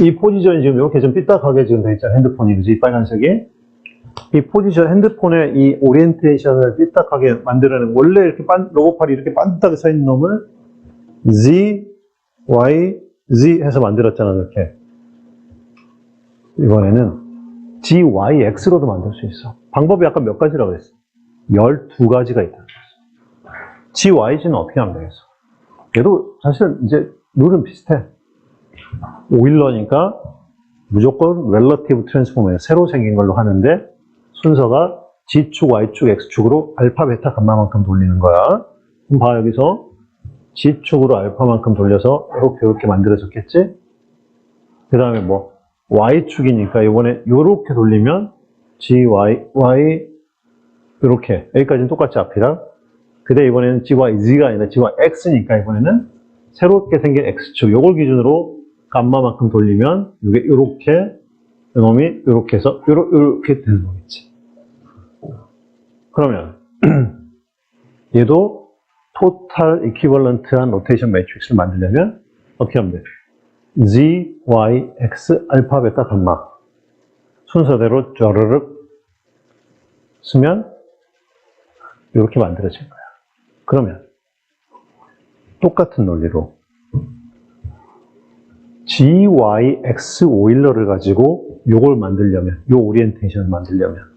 A: 이 포지션이 지금 이렇게 좀 삐딱하게 지금 돼 있잖아. 핸드폰이, 그지? 빨간색이. 이 포지션, 핸드폰의 이 오리엔테이션을 삐딱하게 만들어내는, 원래 이렇게 로봇팔이 이렇게 반듯하게 서 있는 놈을 Z, Y, Z 해서 만들었잖아, 이렇게. 이번에는 G, Y, X로도 만들 수 있어. 방법이 아까 몇 가지라고 했어? 12가지가 있다. G, Y, G는 어떻게 하면 되겠어? 얘도 사실 이제 룰은 비슷해. 오일러니까 무조건 렐러티브 트랜스포머예요. 새로 생긴 걸로 하는데 순서가 G축, Y축, X축으로 알파, 베타, 감마만큼 돌리는 거야. 그럼 봐, 여기서 G축으로 알파만큼 돌려서 이렇게 만들어졌겠지? 그 다음에 뭐 Y축이니까 이번에 이렇게 돌리면 G, Y 이렇게 여기까지는 똑같이 앞이랑 근데 이번에는 G, Y, Z가 아니라 G, Y, X니까 이번에는 새롭게 생긴 X축 요걸 기준으로 감마만큼 돌리면 이게 이렇게 이놈이 이렇게 해서 이렇게 되는 거겠지. 그러면 얘도 토탈 이퀴벌런트한 로테이션 매트릭스를 만들려면 어떻게 하면 돼? Z, Y, X, 알파, 베타, 감마 순서대로 쩌르륵 쓰면 이렇게 만들어진 거야. 그러면 똑같은 논리로 G, Y, X 오일러를 가지고 요걸 만들려면, 요 오리엔테이션을 만들려면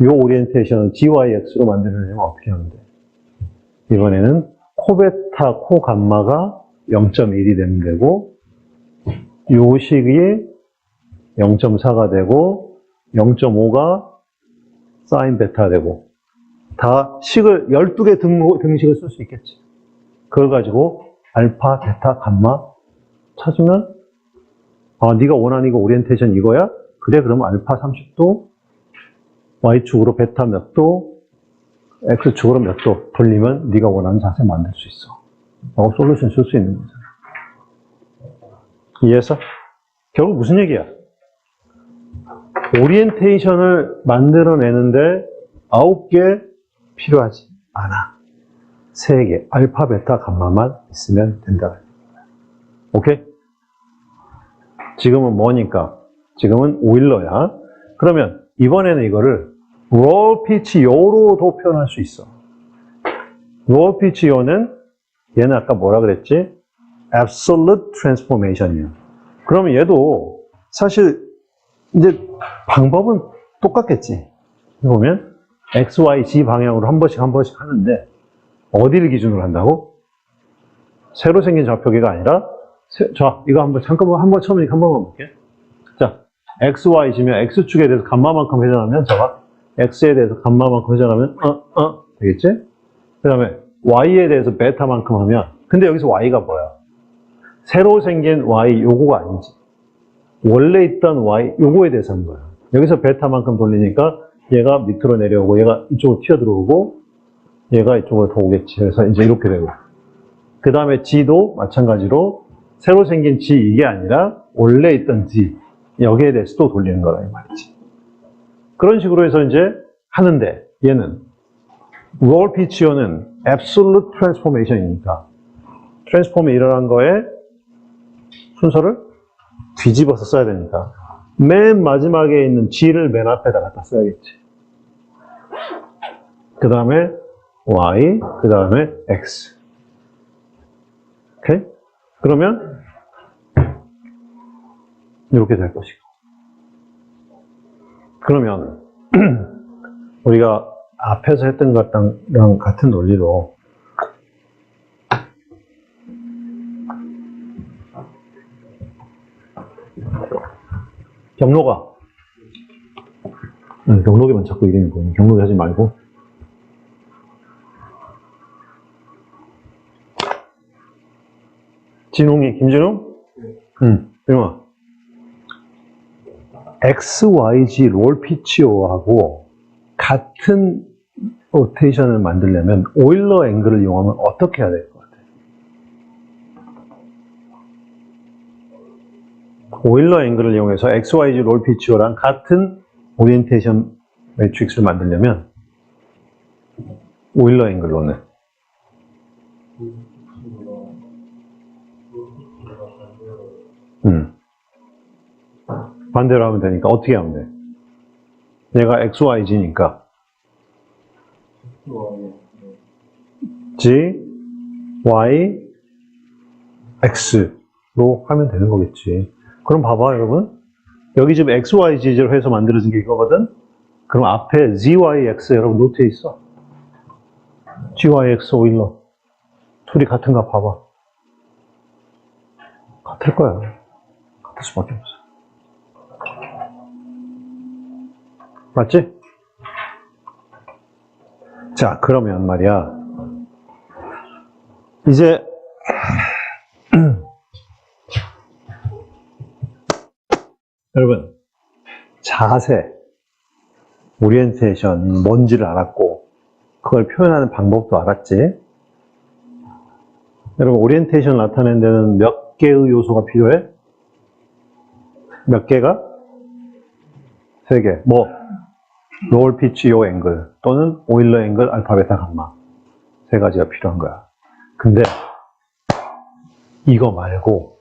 A: 요 오리엔테이션을 G, Y, X로 만들려면 어떻게 하면 돼? 이번에는 코베타, 코감마가 0.1이 되면 되고 요 식이 0.4가 되고 0.5가 사인 베타 되고, 다 식을 12개 등식을 쓸 수 있겠지. 그걸 가지고 알파, 베타, 감마 찾으면 네가 원하는 이거 오리엔테이션 이거야? 그래, 그러면 알파 30도, Y축으로 베타 몇 도, X축으로 몇 도 돌리면 네가 원하는 자세 만들 수 있어. 라고 솔루션 쓸 수 있는 거잖아. 이해했어? 결국 무슨 얘기야? 오리엔테이션을 만들어내는데 9개 필요하지 않아. 3개, 알파, 베타, 감마만 있으면 된다. 오케이? 지금은 뭐니까? 지금은 오일러야. 그러면 이번에는 이거를 롤 피치 요로도 표현할 수 있어. 롤 피치 요는 얘는 아까 뭐라 그랬지? Absolute Transformation이야. 그러면 얘도 사실 이제 방법은 똑같겠지. 보면 X, Y, Z 방향으로 한 번씩 하는데 어디를 기준으로 한다고? 새로 생긴 좌표계가 아니라 자, 이거 한번 처음이니까 한 번만 볼게. 자, X, Y, Z면 X축에 대해서 감마만큼 회전하면 저가 X에 대해서 감마만큼 회전하면 되겠지? 그 다음에 Y에 대해서 베타만큼 하면 근데 여기서 Y가 뭐야? 새로 생긴 Y 요거가 아니지. 원래 있던 Y 요거에 대해서 하는 거야. 여기서 베타만큼 돌리니까 얘가 밑으로 내려오고 얘가 이쪽으로 튀어들어오고 얘가 이쪽으로 더 오겠지. 그래서 이제 이렇게 되고 그 다음에 G도 마찬가지로 새로 생긴 G 이게 아니라 원래 있던 G 여기에 대해서 또 돌리는 거라 이 말이지. 그런 식으로 해서 이제 하는데 얘는 롤 피치오는 absolute transformation이니까 트랜스폼이 일어난 거에 순서를 뒤집어서 써야 되니까 맨 마지막에 있는 G를 맨 앞에다 갖다 써야겠지. 그 다음에 Y, 그 다음에 X. 오케이? 그러면 이렇게 될 것이고. 그러면 우리가 앞에서 했던 것랑 같은 논리로 경록이만 자꾸 이러는 거예요. 경록이 하지 말고. 진홍이, 김진웅? 이놈아. XYZ 롤 피치오하고 같은 로테이션을 만들려면 오일러 앵글을 이용하면 어떻게 해야 될 것 같아? 오일러 앵글을 이용해서 XYZ 롤 피치오랑 같은 오리엔테이션 매트릭스를 만들려면 오일러 앵글로는 반대로 하면 되니까 어떻게 하면 돼? 얘가 XYZ니까 G, Y, X로 하면 되는 거겠지. 그럼 봐봐 여러분. 여기 지금 XYZ로 해서 만들어진 게 이거거든? 그럼 앞에 ZYX 여러분 노트에 있어. GYX 오일러. 둘이 같은가 봐봐. 같을 거야. 같을 수밖에 없어. 맞지? 자, 그러면 말이야. 이제 여러분 자세, 오리엔테이션 뭔지를 알았고 그걸 표현하는 방법도 알았지? 여러분 오리엔테이션 나타내는 데는 몇 개의 요소가 필요해? 몇 개가? 3개. 뭐? 롤 피치 요 앵글 또는 오일러 앵글 알파 베타 감마 3가지가 필요한 거야. 근데 이거 말고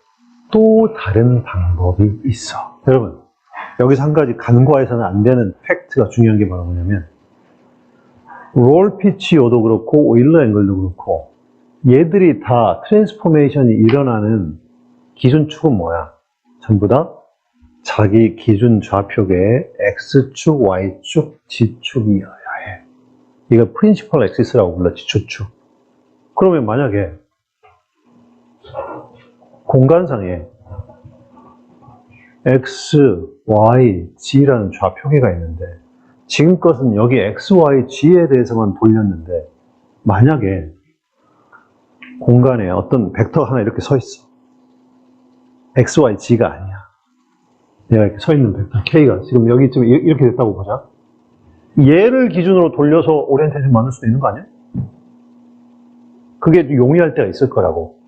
A: 또 다른 방법이 있어. 여러분 여기서 한 가지 간과해서는 안 되는 팩트가 중요한 게 바로 뭐냐면 롤 피치 요도 그렇고 오일러 앵글도 그렇고 얘들이 다 트랜스포메이션이 일어나는 기준축은 뭐야? 전부 다 자기 기준 좌표계의 X축, Y축, G축이어야 해. 이거 프린시펄 엑시스라고 불러, 지초축. 그러면 만약에 공간상에 X, Y, G라는 좌표계가 있는데 지금 것은 여기 X, Y, G에 대해서만 돌렸는데 만약에 공간에 어떤 벡터 하나 이렇게 서 있어. X, Y, G가 아니야. 얘가 이렇게 서 있는 벡터 K가 지금 여기 좀 이렇게 됐다고 보자. 얘를 기준으로 돌려서 오리엔테이션 만들 수도 있는 거 아니야? 그게 용이할 때가 있을 거라고.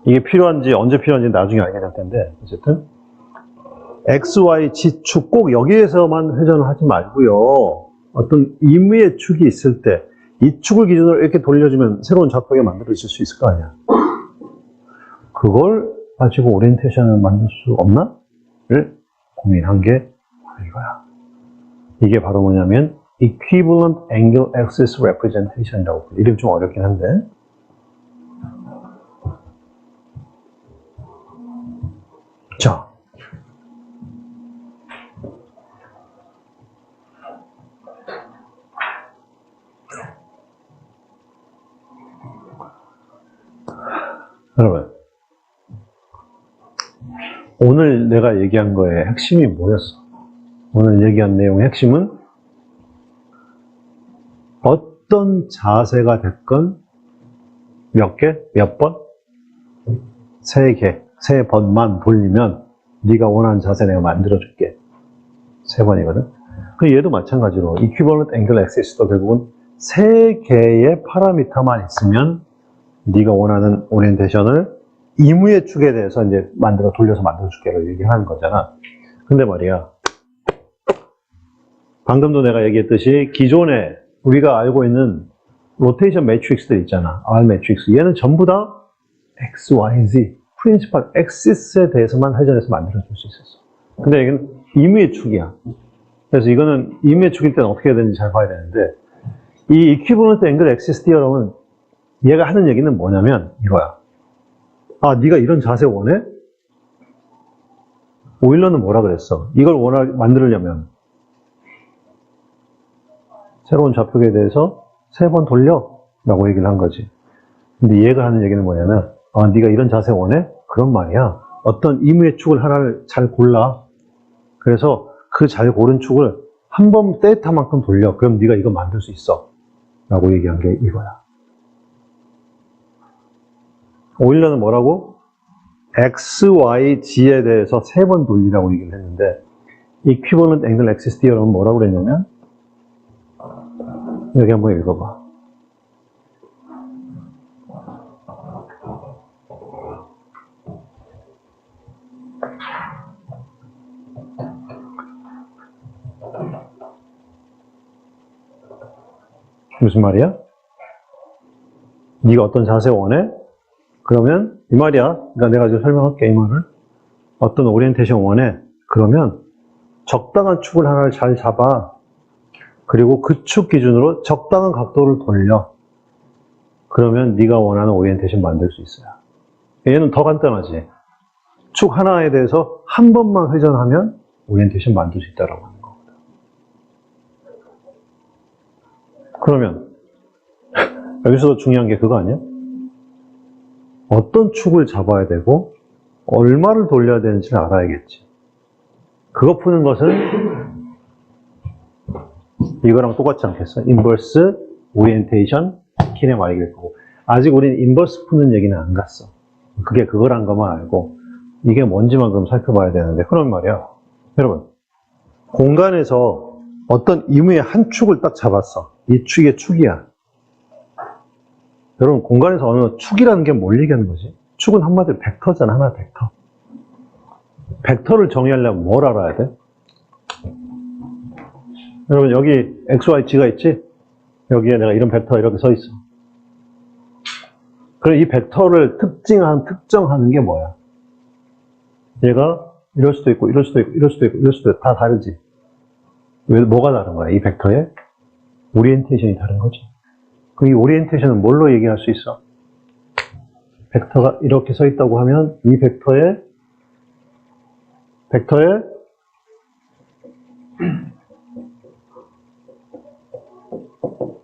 A: 이게 필요한지 언제 필요한지 나중에 알게 될 텐데 어쨌든 X, Y, G 축 꼭 여기에서만 회전을 하지 말고요. 어떤 임의의 축이 있을 때 이 축을 기준으로 이렇게 돌려주면 새로운 좌표가 만들어질 수 있을 거 아니야. 그걸 가지고 오리엔테이션을 만들 수 없나? 를 고민한 게 이거야. 이게 바로 뭐냐면 Equivalent Angle Axis Representation이라고 불려. 이름이 좀 어렵긴 한데 자, 여러분 오늘 내가 얘기한 거의 핵심이 뭐였어? 오늘 얘기한 내용의 핵심은 어떤 자세가 됐건 몇 개? 몇 번? 세 번만 돌리면 네가 원하는 자세 내가 만들어줄게. 3번이거든. 그 얘도 마찬가지로 Equivalent Angle Axis도 결국은 3개의 파라미터만 있으면 네가 원하는 오리엔테이션을 임의의 축에 대해서 이제 돌려서 만들어줄게라고 얘기하는 거잖아. 근데 말이야, 방금도 내가 얘기했듯이 기존에 우리가 알고 있는 로테이션 매트릭스들 있잖아. R 매트릭스. 얘는 전부 다 X, Y, Z, 프린시팔 엑시스에 대해서만 회전해서 만들어줄 수 있었어. 근데 이건 임의의 축이야. 그래서 이거는 임의의 축일 때는 어떻게 해야 되는지 잘 봐야 되는데, 이 Equivalent Angle Axis Theorem은 얘가 하는 얘기는 뭐냐면 이거야. 아, 네가 이런 자세 원해? 오일러는 뭐라 그랬어? 이걸 만들려면 새로운 좌표계에 대해서 3번 돌려 라고 얘기를 한 거지. 근데 얘가 하는 얘기는 뭐냐면, 아, 네가 이런 자세 원해? 그런 말이야. 어떤 임의의 축을 하나를 잘 골라. 그래서 그 잘 고른 축을 한 번 데이터만큼 돌려. 그럼 네가 이거 만들 수 있어 라고 얘기한 게 이거야. 오일러는 뭐라고? X, Y, G에 대해서 3번 돌리라고 얘기를 했는데, Equivalent Angle Axis Theorem은 뭐라고 그랬냐면, 여기 한번 읽어봐. 무슨 말이야? 네가 어떤 자세 원해? 그러면 이 말이야. 그러니까 내가 지금 설명할게, 이 말을. 어떤 오리엔테이션 원해? 그러면 적당한 축을 하나를 잘 잡아. 그리고 그 축 기준으로 적당한 각도를 돌려. 그러면 네가 원하는 오리엔테이션 만들 수 있어요. 얘는 더 간단하지. 축 하나에 대해서 한 번만 회전하면 오리엔테이션 만들 수 있다고 하는 거거든. 그러면 여기서 중요한 게 그거 아니야? 어떤 축을 잡아야 되고 얼마를 돌려야 되는지를 알아야겠지. 그거 푸는 것은 이거랑 똑같지 않겠어? 인버스 오리엔테이션 키네마틱일 거고. 아직 우리는 인버스 푸는 얘기는 안 갔어. 그게 그거란 것만 알고 이게 뭔지만 그럼 살펴봐야 되는데, 그런 말이야. 여러분, 공간에서 어떤 임의의 한 축을 딱 잡았어. 이 축이 축이야. 여러분, 공간에서 어느 축이라는 게 뭘 얘기하는 거지? 축은 한마디로 벡터잖아. 하나 벡터. 벡터를 정의하려면 뭘 알아야 돼? 여러분, 여기 X, Y, G가 있지? 여기에 내가 이런 벡터 이렇게 서 있어. 그럼 이 벡터를 특정하는 게 뭐야? 얘가 이럴 수도 있고, 이럴 수도 있고, 이럴 수도 있고, 이럴 수도 있고, 다 다르지? 뭐가 다른 거야? 이 벡터의 오리엔테이션이 다른 거지. 그럼 이 오리엔테이션은 뭘로 얘기할 수 있어? 벡터가 이렇게 서 있다고 하면 이 벡터의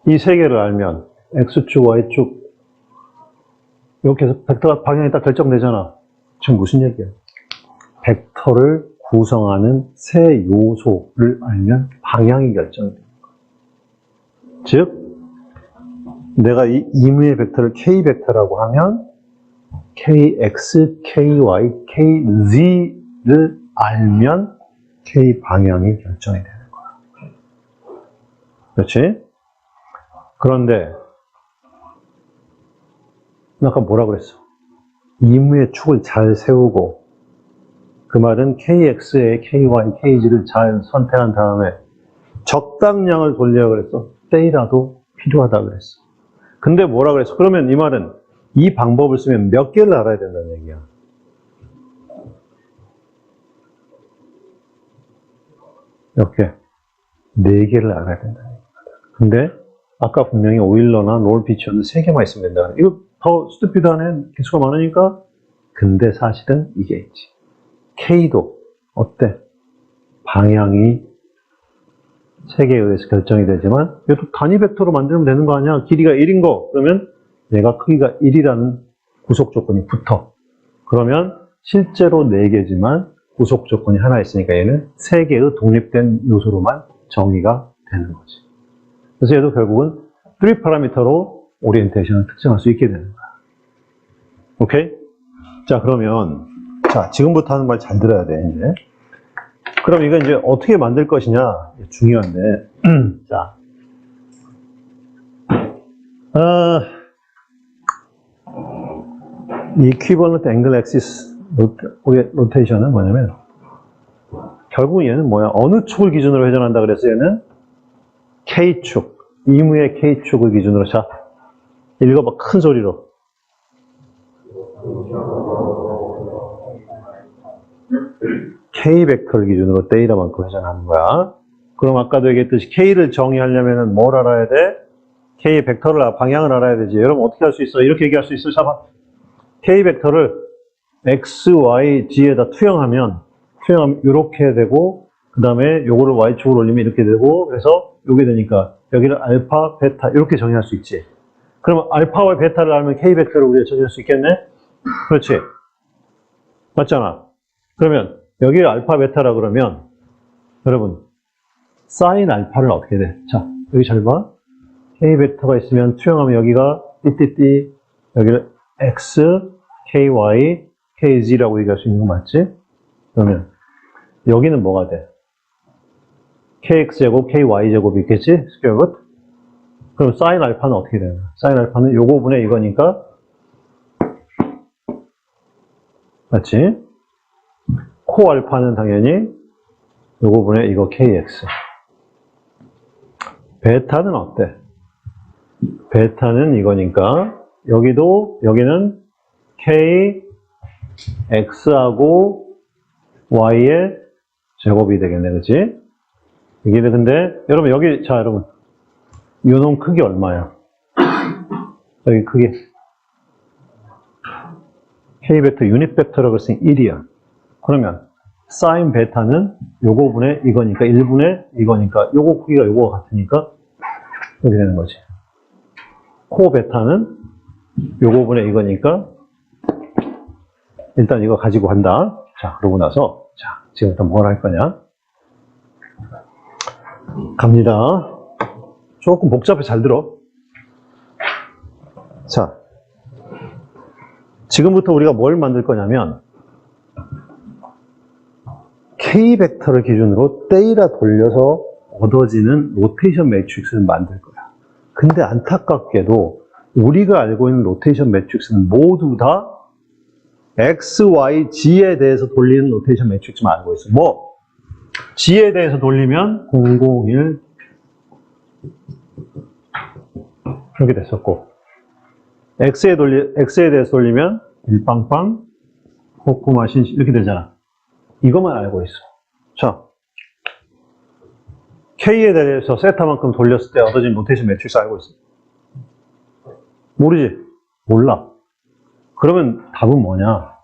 A: 이 세 개를 알면 X축, Y축 이렇게 해서 벡터가 방향이 딱 결정되잖아. 지금 무슨 얘기야? 벡터를 구성하는 세 요소를 알면 방향이 결정됩니다. 즉, 내가 이 이무의 벡터를 k 벡터라고 하면 kx, ky, kz를 알면 k 방향이 결정이 되는 거야. 그렇지? 그런데 아까 뭐라 그랬어? 이무의 축을 잘 세우고 그 말은 kx에 ky, kz를 잘 선택한 다음에 적당량을 돌려야 그랬어. 때이라도 필요하다 그랬어. 근데 뭐라 그랬어? 그러면 이 말은 이 방법을 쓰면 몇 개를 알아야 된다는 얘기야. 몇 개? 4개를 알아야 된다는 얘기야. 근데 아까 분명히 오일러나 롤 피처는 3개만 있으면 된다. 이거 더 스투피드하네. 개수가 많으니까. 근데 사실은 이게 있지. K도 어때? 방향이 색에 의해서 결정이 되지만 이것도 단위 벡터로 만들면 되는 거 아니야? 길이가 1인 거. 그러면 얘가 크기가 1이라는 구속 조건이 붙어. 그러면 실제로 4개지만 구속 조건이 하나 있으니까 얘는 3개의 독립된 요소로만 정의가 되는 거지. 그래서 얘도 결국은 3 파라미터로 오리엔테이션을 특정할 수 있게 되는 거야. 오케이? 자, 그러면 자, 지금부터 하는 말 잘 들어야 돼, 이제. 그럼 이거 이제 어떻게 만들 것이냐? 중요한데. 자. 이퀴벌런트 앵글 엑시스 로테이션은 뭐냐면 결국 얘는 뭐야? 어느 축을 기준으로 회전한다 그래서 얘는 K축, 이무의 K축을 기준으로. 자, 읽어봐, 큰 소리로. K 벡터를 기준으로 데이터만큼 회전하는 거야. 그럼 아까도 얘기했듯이 K를 정의하려면 뭘 알아야 돼? K의 벡터를, 방향을 알아야 되지. 여러분 어떻게 할 수 있어? 이렇게 얘기할 수 있어. 자, K 벡터를 X, Y, G에다 투영하면 이렇게 되고, 그 다음에 요거를 Y축으로 올리면 이렇게 되고, 그래서 요게 되니까 여기를 알파, 베타 이렇게 정의할 수 있지. 그러면 알파와 베타를 알면 K 벡터를 우리가 정의할 수 있겠네? 그렇지? 맞잖아. 그러면 여기 알파, 베타라 그러면 여러분 사인 알파는 어떻게 돼? 자, 여기 잘 봐. K 벡터가 있으면 투영하면 여기가 띠띠띠, 여기를 X, KY, KZ라고 얘기할 수 있는 거 맞지? 그러면 여기는 뭐가 돼? KX제곱, KY제곱이 있겠지? 스퀘어 루트. 그럼 사인 알파는 어떻게 되나? 사인 알파는 요거 분의 이거니까 맞지? 코 알파는 당연히 요거 분의 이거 KX. 베타는 어때? 베타는 이거니까 여기는 KX하고 Y의 제곱이 되겠네, 그치? 이게 근데 여러분 여기 자 여러분 요놈 크기 얼마야? 여기 크기 K 벡터 유닛 벡터라고 했으니 1이야. 그러면 사인 베타는 요거 분의 이거니까 1분의 이거니까 요거 크기가 요거 같으니까 이렇게 되는 거지. 코 베타는 요거 분의 이거니까 일단 이거 가지고 간다. 자, 그러고 나서 자, 지금부터 뭘 할 거냐? 갑니다. 조금 복잡해, 잘 들어. 자, 지금부터 우리가 뭘 만들 거냐면 K 벡터를 기준으로 데이터 돌려서 얻어지는 로테이션 매트릭스를 만들 거야. 근데 안타깝게도 우리가 알고 있는 로테이션 매트릭스는 모두 다 X, Y, G에 대해서 돌리는 로테이션 매트릭스만 알고 있어. 뭐? G에 대해서 돌리면 001 이렇게 됐었고, X에 대해서 돌리면 1빵빵, 코코마신 이렇게 되잖아. 이것만 알고 있어. 자, K에 대해서 세타만큼 돌렸을 때 얻어진 로테이션 매트릭스 알고 있어? 모르지? 몰라. 그러면 답은 뭐냐?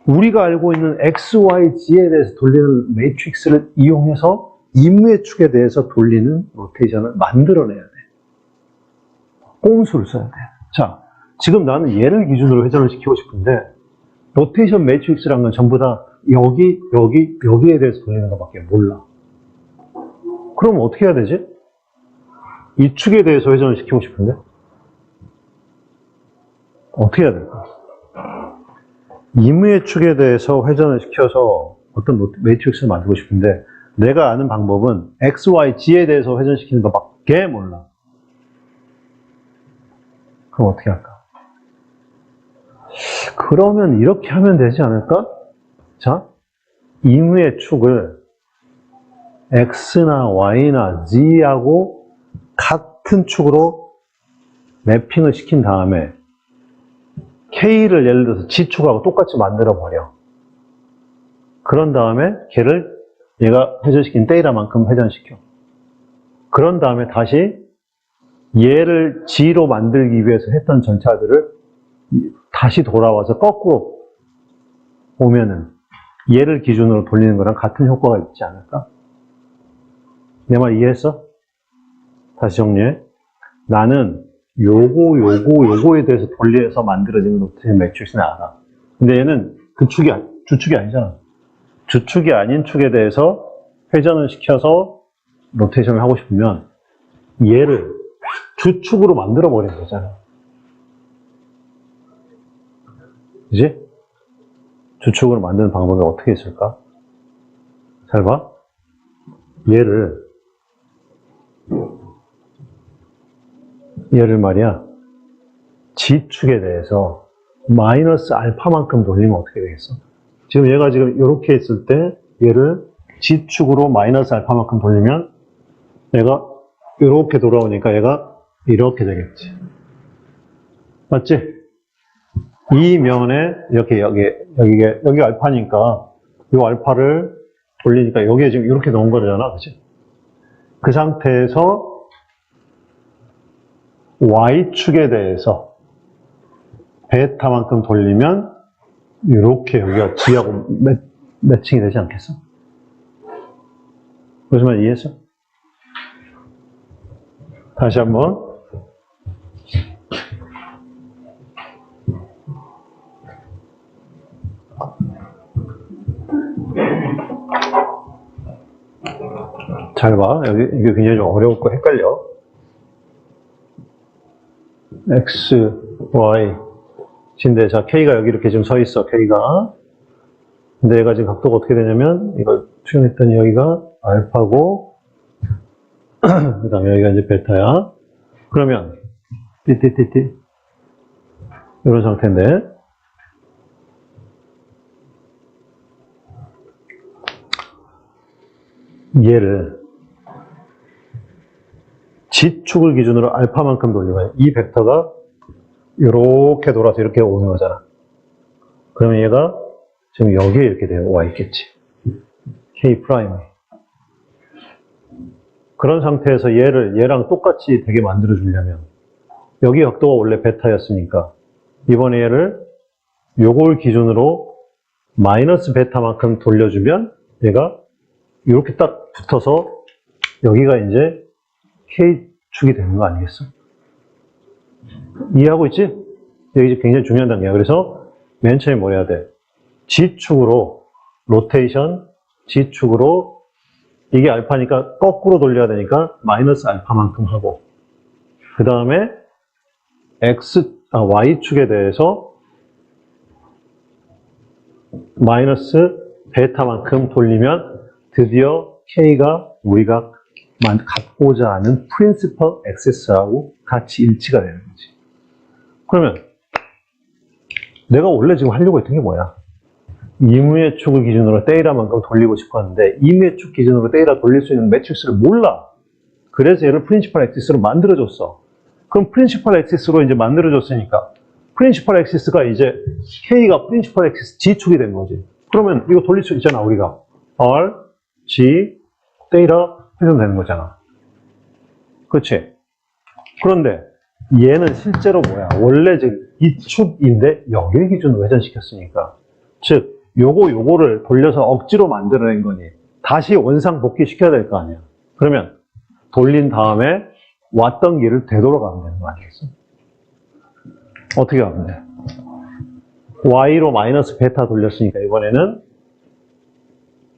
A: 우리가 알고 있는 X, Y, G에 대해서 돌리는 매트릭스를 이용해서 임무의 축에 대해서 돌리는 로테이션을 만들어내야 돼. 꼼수를 써야 돼. 자, 지금 나는 얘를 기준으로 회전을 시키고 싶은데 로테이션 매트릭스란 건 전부 다 여기에 대해서 돌리는 것밖에 몰라. 그럼 어떻게 해야 되지? 이 축에 대해서 회전을 시키고 싶은데? 어떻게 해야 될까? 이무의 축에 대해서 회전을 시켜서 어떤 매트릭스를 만들고 싶은데, 내가 아는 방법은 X, Y, G에 대해서 회전시키는 것밖에 몰라. 그럼 어떻게 할까? 그러면 이렇게 하면 되지 않을까? 자, 이무의 축을 X나 Y나 Z하고 같은 축으로 매핑을 시킨 다음에 K를 예를 들어서 G축하고 똑같이 만들어버려. 그런 다음에 얘가 회전시킨 데이터만큼 회전시켜. 그런 다음에 다시 얘를 G로 만들기 위해서 했던 전차들을 다시 돌아와서 거꾸로 오면은 얘를 기준으로 돌리는 거랑 같은 효과가 있지 않을까? 내 말 이해했어? 다시 정리해. 나는 요거에 대해서 돌려서 만들어지는 로테이션 매트릭스는 알아. 근데 얘는 주축이 아니잖아. 주축이 아닌 축에 대해서 회전을 시켜서 로테이션을 하고 싶으면 얘를 주축으로 만들어 버리는 거잖아. 그지? 주축으로 만드는 방법이 어떻게 있을까? 잘 봐. 얘를 말이야, G축에 대해서 마이너스 알파만큼 돌리면 어떻게 되겠어? 지금 얘가 지금 이렇게 있을 때 얘를 G축으로 마이너스 알파만큼 돌리면 얘가 이렇게 돌아오니까 얘가 이렇게 되겠지. 맞지? 이 면에 여기 알파니까 이 알파를 돌리니까 여기에 지금 이렇게 넣은 거잖아. 그치? 그 상태에서 Y축에 대해서 베타만큼 돌리면 이렇게 여기가 G하고 매칭이 되지 않겠어? 무슨 말 이해했어? 다시 한번. 잘 봐. 이게 굉장히 좀 어렵고 헷갈려. X, Y. 인데, 자, K가 여기 이렇게 지금 서 있어, K가. 근데 얘가 지금 각도가 어떻게 되냐면, 이걸 표현했더니 여기가 알파고, 그 다음에 여기가 이제 베타야. 그러면, 띠띠띠띠. 이런 상태인데, 얘를 G축을 기준으로 알파만큼 돌리면 이 벡터가 이렇게 돌아서 이렇게 오는 거잖아. 그러면 얘가 지금 여기에 이렇게 와 있겠지. K 프라임이. 그런 상태에서 얘랑 똑같이 되게 만들어 주려면 여기 각도가 원래 베타였으니까 이번에 얘를 요걸 기준으로 마이너스 베타만큼 돌려주면 얘가 이렇게 딱 붙어서 여기가 이제 K축이 되는 거 아니겠어? 이해하고 있지? 여기 굉장히 중요한 단계야. 그래서 맨 처음에 뭐 해야 돼? G축으로 로테이션, G축으로 이게 알파니까 거꾸로 돌려야 되니까 마이너스 알파만큼 하고 그 다음에 Y축에 대해서 마이너스 베타만큼 돌리면 드디어 K가 우리가 갖고자 하는 프린시펄 액세스하고 같이 일치가 되는 거지. 그러면 내가 원래 지금 하려고 했던 게 뭐야? 이무의 축을 기준으로 데이터만큼 돌리고 싶었는데 이무의 축 기준으로 데이터 돌릴 수 있는 매트릭스를 몰라. 그래서 얘를 프린시펄 액시스로 만들어줬어. 그럼 프린시펄 액시스로 이제 만들어줬으니까 프린시펄 액시스가 이제 K가 프린시펄 액시스 G축이 된 거지. 그러면 이거 돌릴 수 있잖아, 우리가. R, G, 데이터 회전되는 거잖아. 그렇지? 그런데 얘는 실제로 뭐야? 원래 지금 이 축인데 여기를 기준으로 회전시켰으니까. 즉, 요거를 돌려서 억지로 만들어낸 거니 다시 원상 복귀시켜야 될 거 아니야. 그러면 돌린 다음에 왔던 길을 되돌아가면 되는 거 아니겠어? 어떻게 하면 돼? Y로 마이너스 베타 돌렸으니까 이번에는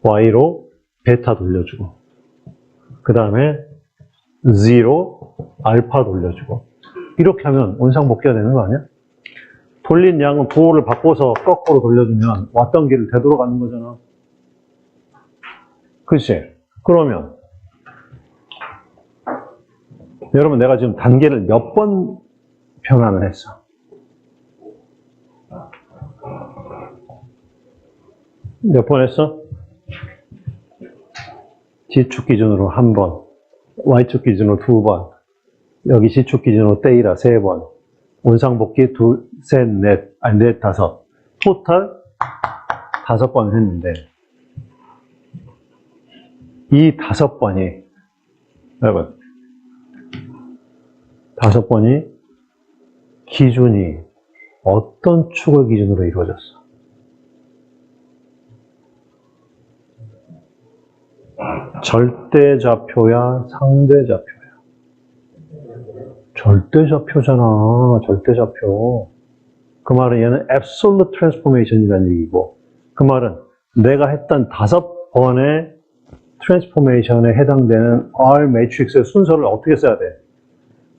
A: y로 베타 돌려주고, 그 다음에 0, 알파 돌려주고. 이렇게 하면 원상복귀가 되는 거 아니야? 돌린 양은 부호를 바꿔서 거꾸로 돌려주면 왔던 길을 되돌아가는 거잖아. 그치? 그러면 여러분, 내가 지금 단계를 몇 번 변환을 했어? 몇 번 했어? G축 기준으로 한 번, Y축 기준으로 두 번, 여기 C축 기준으로 떼이라 세 번, 원상복귀 둘, 셋, 넷, 아니 넷, 다섯. 토탈 5번 했는데, 이 5번이, 여러분, 5번이 기준이 어떤 축을 기준으로 이루어졌어? 절대좌표야, 상대좌표야? 절대좌표잖아, 절대좌표. 그 말은 얘는 absolute transformation이라는 얘기고, 그 말은 내가 했던 5번의 트랜스포메이션에 해당되는 R 매트릭스의 순서를 어떻게 써야 돼?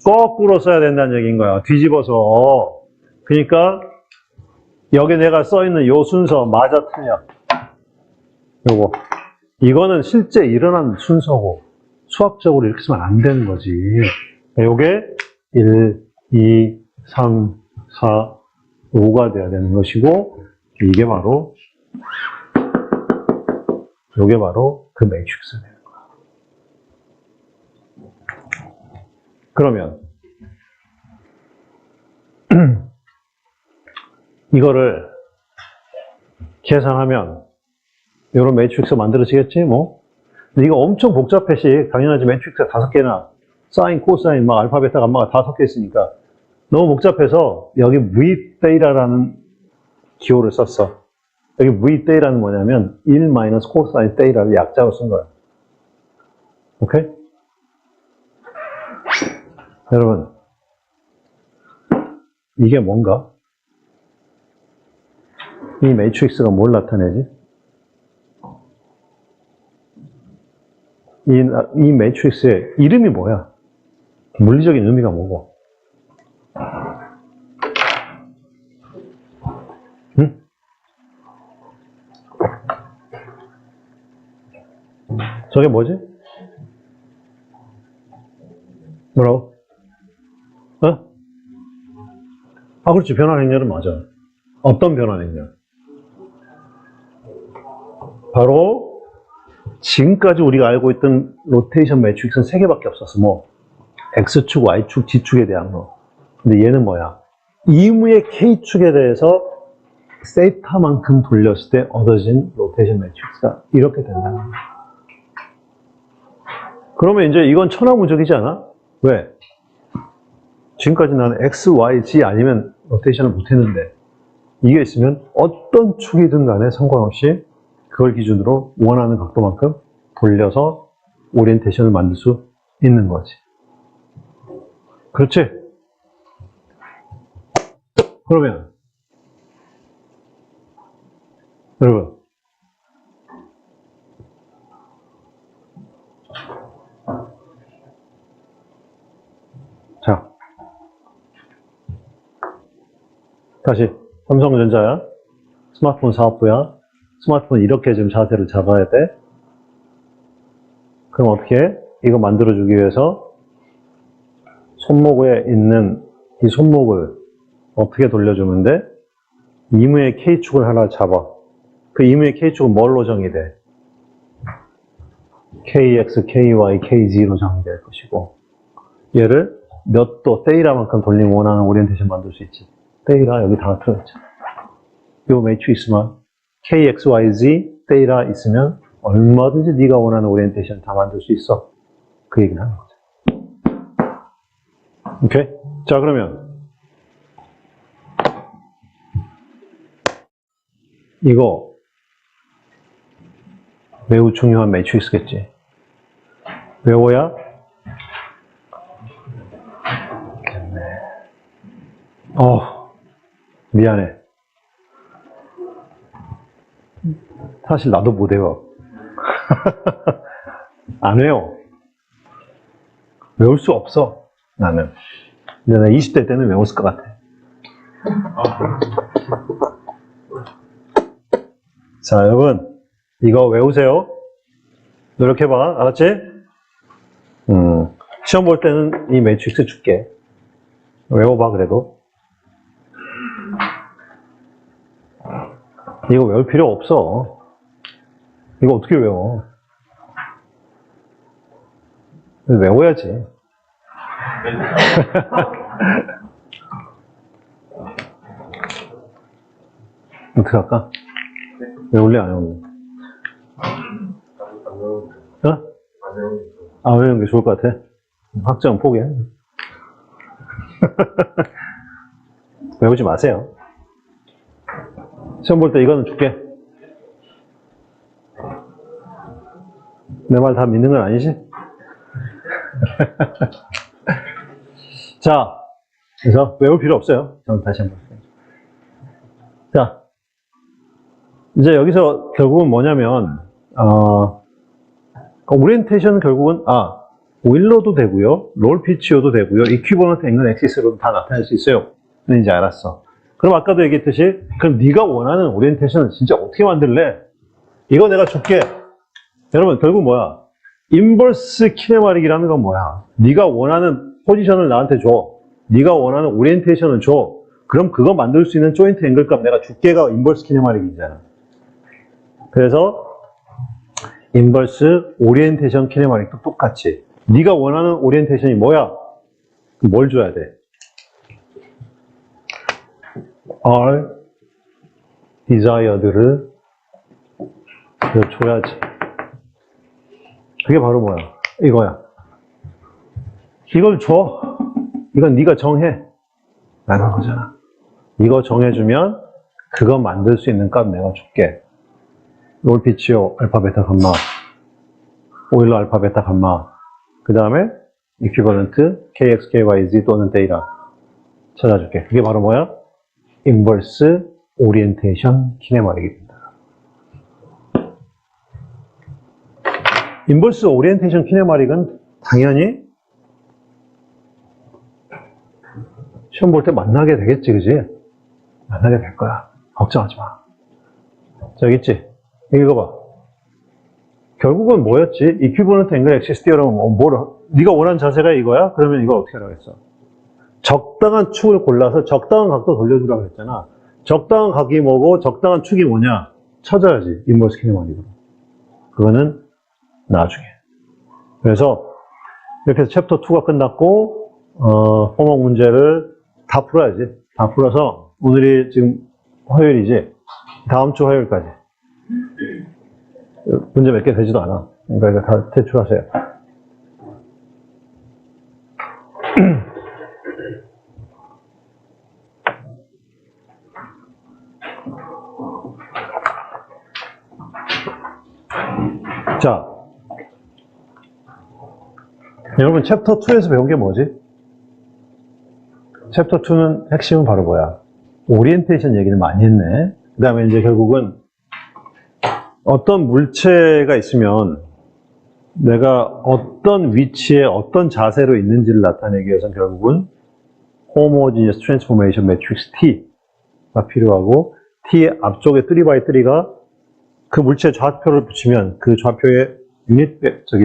A: 거꾸로 써야 된다는 얘기인 거야. 뒤집어서. 그러니까 여기 내가 써있는 요 순서 맞아 틀려. 요거. 이거는 실제 일어난 순서고 수학적으로 이렇게 쓰면 안 되는 거지. 요게 1, 2, 3, 4, 5가 돼야 되는 것이고, 이게 바로 요게 바로 그 매트릭스가 되는 거야. 그러면 이거를 계산하면 이런 매트릭스 만들어지겠지 뭐. 근데 이거 엄청 복잡해시. 당연하지. 매트릭스가 5개나 사인, 코사인, 막 알파, 베타, 감마가 5개 있으니까 너무 복잡해서 여기 V 데이라라는 기호를 썼어. 여기 V 데이라는 뭐냐면 1 마이너스 코사인 데이라를 약자로 쓴 거야. 오케이? 여러분, 이게 뭔가? 이 매트릭스가 뭘 나타내지? 이 매트릭스의 이름이 뭐야? 물리적인 의미가 뭐고? 응? 저게 뭐지? 뭐라고? 어? 아, 그렇지. 변환행렬은 맞아. 어떤 변환행렬? 바로 지금까지 우리가 알고 있던 로테이션 매트릭스는 3개밖에 없었어. 뭐 X축, Y축, G축에 대한 거. 근데 얘는 뭐야? 이무의 K축에 대해서 세타만큼 돌렸을 때 얻어진 로테이션 매트릭스가 이렇게 된다는 거야. 그러면 이제 이건 천하무적이지 않아? 왜? 지금까지 나는 X, Y, G 아니면 로테이션을 못했는데 이게 있으면 어떤 축이든 간에 상관없이 그걸 기준으로 원하는 각도만큼 돌려서 오리엔테이션을 만들 수 있는 거지. 그렇지? 그러면 여러분, 자, 다시 삼성전자야, 스마트폰 사업부야, 스마트폰 이렇게 지금 자세를 잡아야 돼. 그럼 어떻게 해? 이거 만들어주기 위해서 손목에 있는 이 손목을 어떻게 돌려주면 돼? 이무의 K축을 하나 잡아. 그 이무의 K축은 뭘로 정의돼? KX, KY, KZ로 정의될 것이고, 얘를 몇 도, 데이라만큼 돌리면 원하는 오리엔테이션 만들 수 있지. 데이라 여기 다 들어있죠. 요 매트릭스만 KX, Y, Z, 데이라 있으면 얼마든지 네가 원하는 오리엔테이션 다 만들 수 있어. 그 얘기는 하는 거죠. 오케이? 자, 그러면 이거 매우 중요한 매트릭스겠지. 외워야 미안해. 사실 나도 못 외워. 안 외워. 외울 수 없어, 나는. 근데 나 20대 때는 외웠을 것 같아. 자, 여러분, 이거 외우세요. 노력해봐, 알았지? 시험 볼 때는 이 매트릭스 줄게. 외워봐, 그래도. 이거 외울 필요 없어. 이거 어떻게 외워? 외워야지. 어떻게 할까? 외울래, 안 외울래? 어? 안 외우는 게 좋을 것 같아. 학점 포기해. 외우지 마세요. 시험 볼 때 이거는 줄게. 내 말 다 믿는 건 아니지? 자, 그래서 외울 필요 없어요. 저는 다시 한번 볼게요. 자, 이제 여기서 결국은 뭐냐면, 오리엔테이션은 결국은, 오일러도 되고요, 롤 피치오도 되고요, 이퀴버넌트 앵글 엑시스로도 다 나타낼 수 있어요. 는 이제 알았어. 그럼 아까도 얘기했듯이, 그럼 네가 원하는 오리엔테이션은 진짜 어떻게 만들래? 이거 내가 줄게. 여러분, 결국 뭐야? 인버스 키네마릭이라는 건 뭐야? 네가 원하는 포지션을 나한테 줘. 네가 원하는 오리엔테이션을 줘. 그럼 그거 만들 수 있는 조인트 앵글 값 내가 줄게가 인버스 키네마릭이잖아. 그래서 인버스 오리엔테이션 키네마릭도 똑같이 네가 원하는 오리엔테이션이 뭐야? 뭘 줘야 돼? are desired를 줘야지. 그게 바로 뭐야? 이거야. 이걸 줘. 이건 네가 정해. 라는 거잖아. 이거 정해주면 그거 만들 수 있는 값 내가 줄게. 롤 피치오 알파 베타 감마, 오일러 알파 베타 감마, 그 다음에 이퀴버런트 kx kyz 또는 데이터 찾아줄게. 그게 바로 뭐야? 인버스 오리엔테이션 키네마릭입니다. 인버스 오리엔테이션 키네마릭은 당연히 시험 볼 때 만나게 되겠지, 그지? 만나게 될 거야. 걱정하지 마. 저기 있지? 읽어봐. 결국은 뭐였지? 이퀴버넌트 앵글 엑시스 티어럼은 네가 원하는 자세가 이거야? 그러면 이걸 어떻게 하라고 했어? 적당한 축을 골라서 적당한 각도 돌려주라고 했잖아. 적당한 각이 뭐고 적당한 축이 뭐냐? 찾아야지. 인버스 키네마릭으로. 그거는 나중에. 그래서 이렇게 해서 챕터 2가 끝났고 호목 문제를 다 풀어야지. 다 풀어서 오늘이 지금 화요일이지. 다음 주 화요일까지. 문제 몇 개 되지도 않아. 그러니까 이거 다 제출하세요. 자, 여러분 챕터 2에서 배운 게 뭐지? 챕터 2는 핵심은 바로 뭐야? 오리엔테이션 얘기를 많이 했네. 그 다음에 이제 결국은 어떤 물체가 있으면 내가 어떤 위치에 어떤 자세로 있는지를 나타내기 위해서는 결국은 Homogeneous Transformation Matrix T가 필요하고 T의 앞쪽에 3x3가 그 물체의 좌표를 붙이면 그 좌표의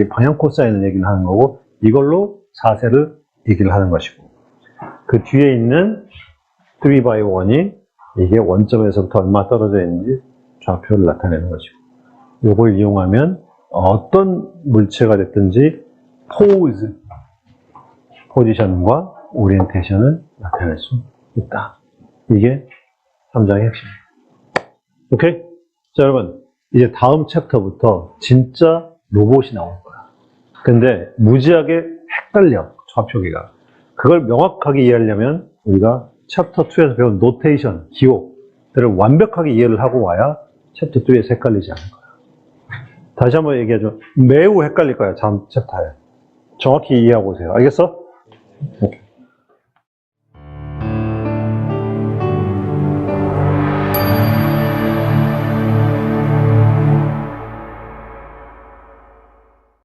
A: 방향 코사인을 얘기를 하는 거고 이걸로 자세를 얘기를 하는 것이고 그 뒤에 있는 3x1이 이게 원점에서부터 얼마 떨어져 있는지 좌표를 나타내는 것이고 이걸 이용하면 어떤 물체가 됐든지 포지션과 오리엔테이션을 나타낼 수 있다. 이게 3장의 핵심입니다. 오케이? 자, 여러분 이제 다음 챕터부터 진짜 로봇이 나올 거야. 근데 무지하게 헷갈려, 좌표기가. 그걸 명확하게 이해하려면 우리가 챕터 2에서 배운 노테이션, 기호들을 완벽하게 이해를 하고 와야 챕터 2에서 헷갈리지 않을 거야. 다시 한번 얘기하죠. 매우 헷갈릴 거야, 다음 챕터에. 정확히 이해하고 오세요. 알겠어? 오케이.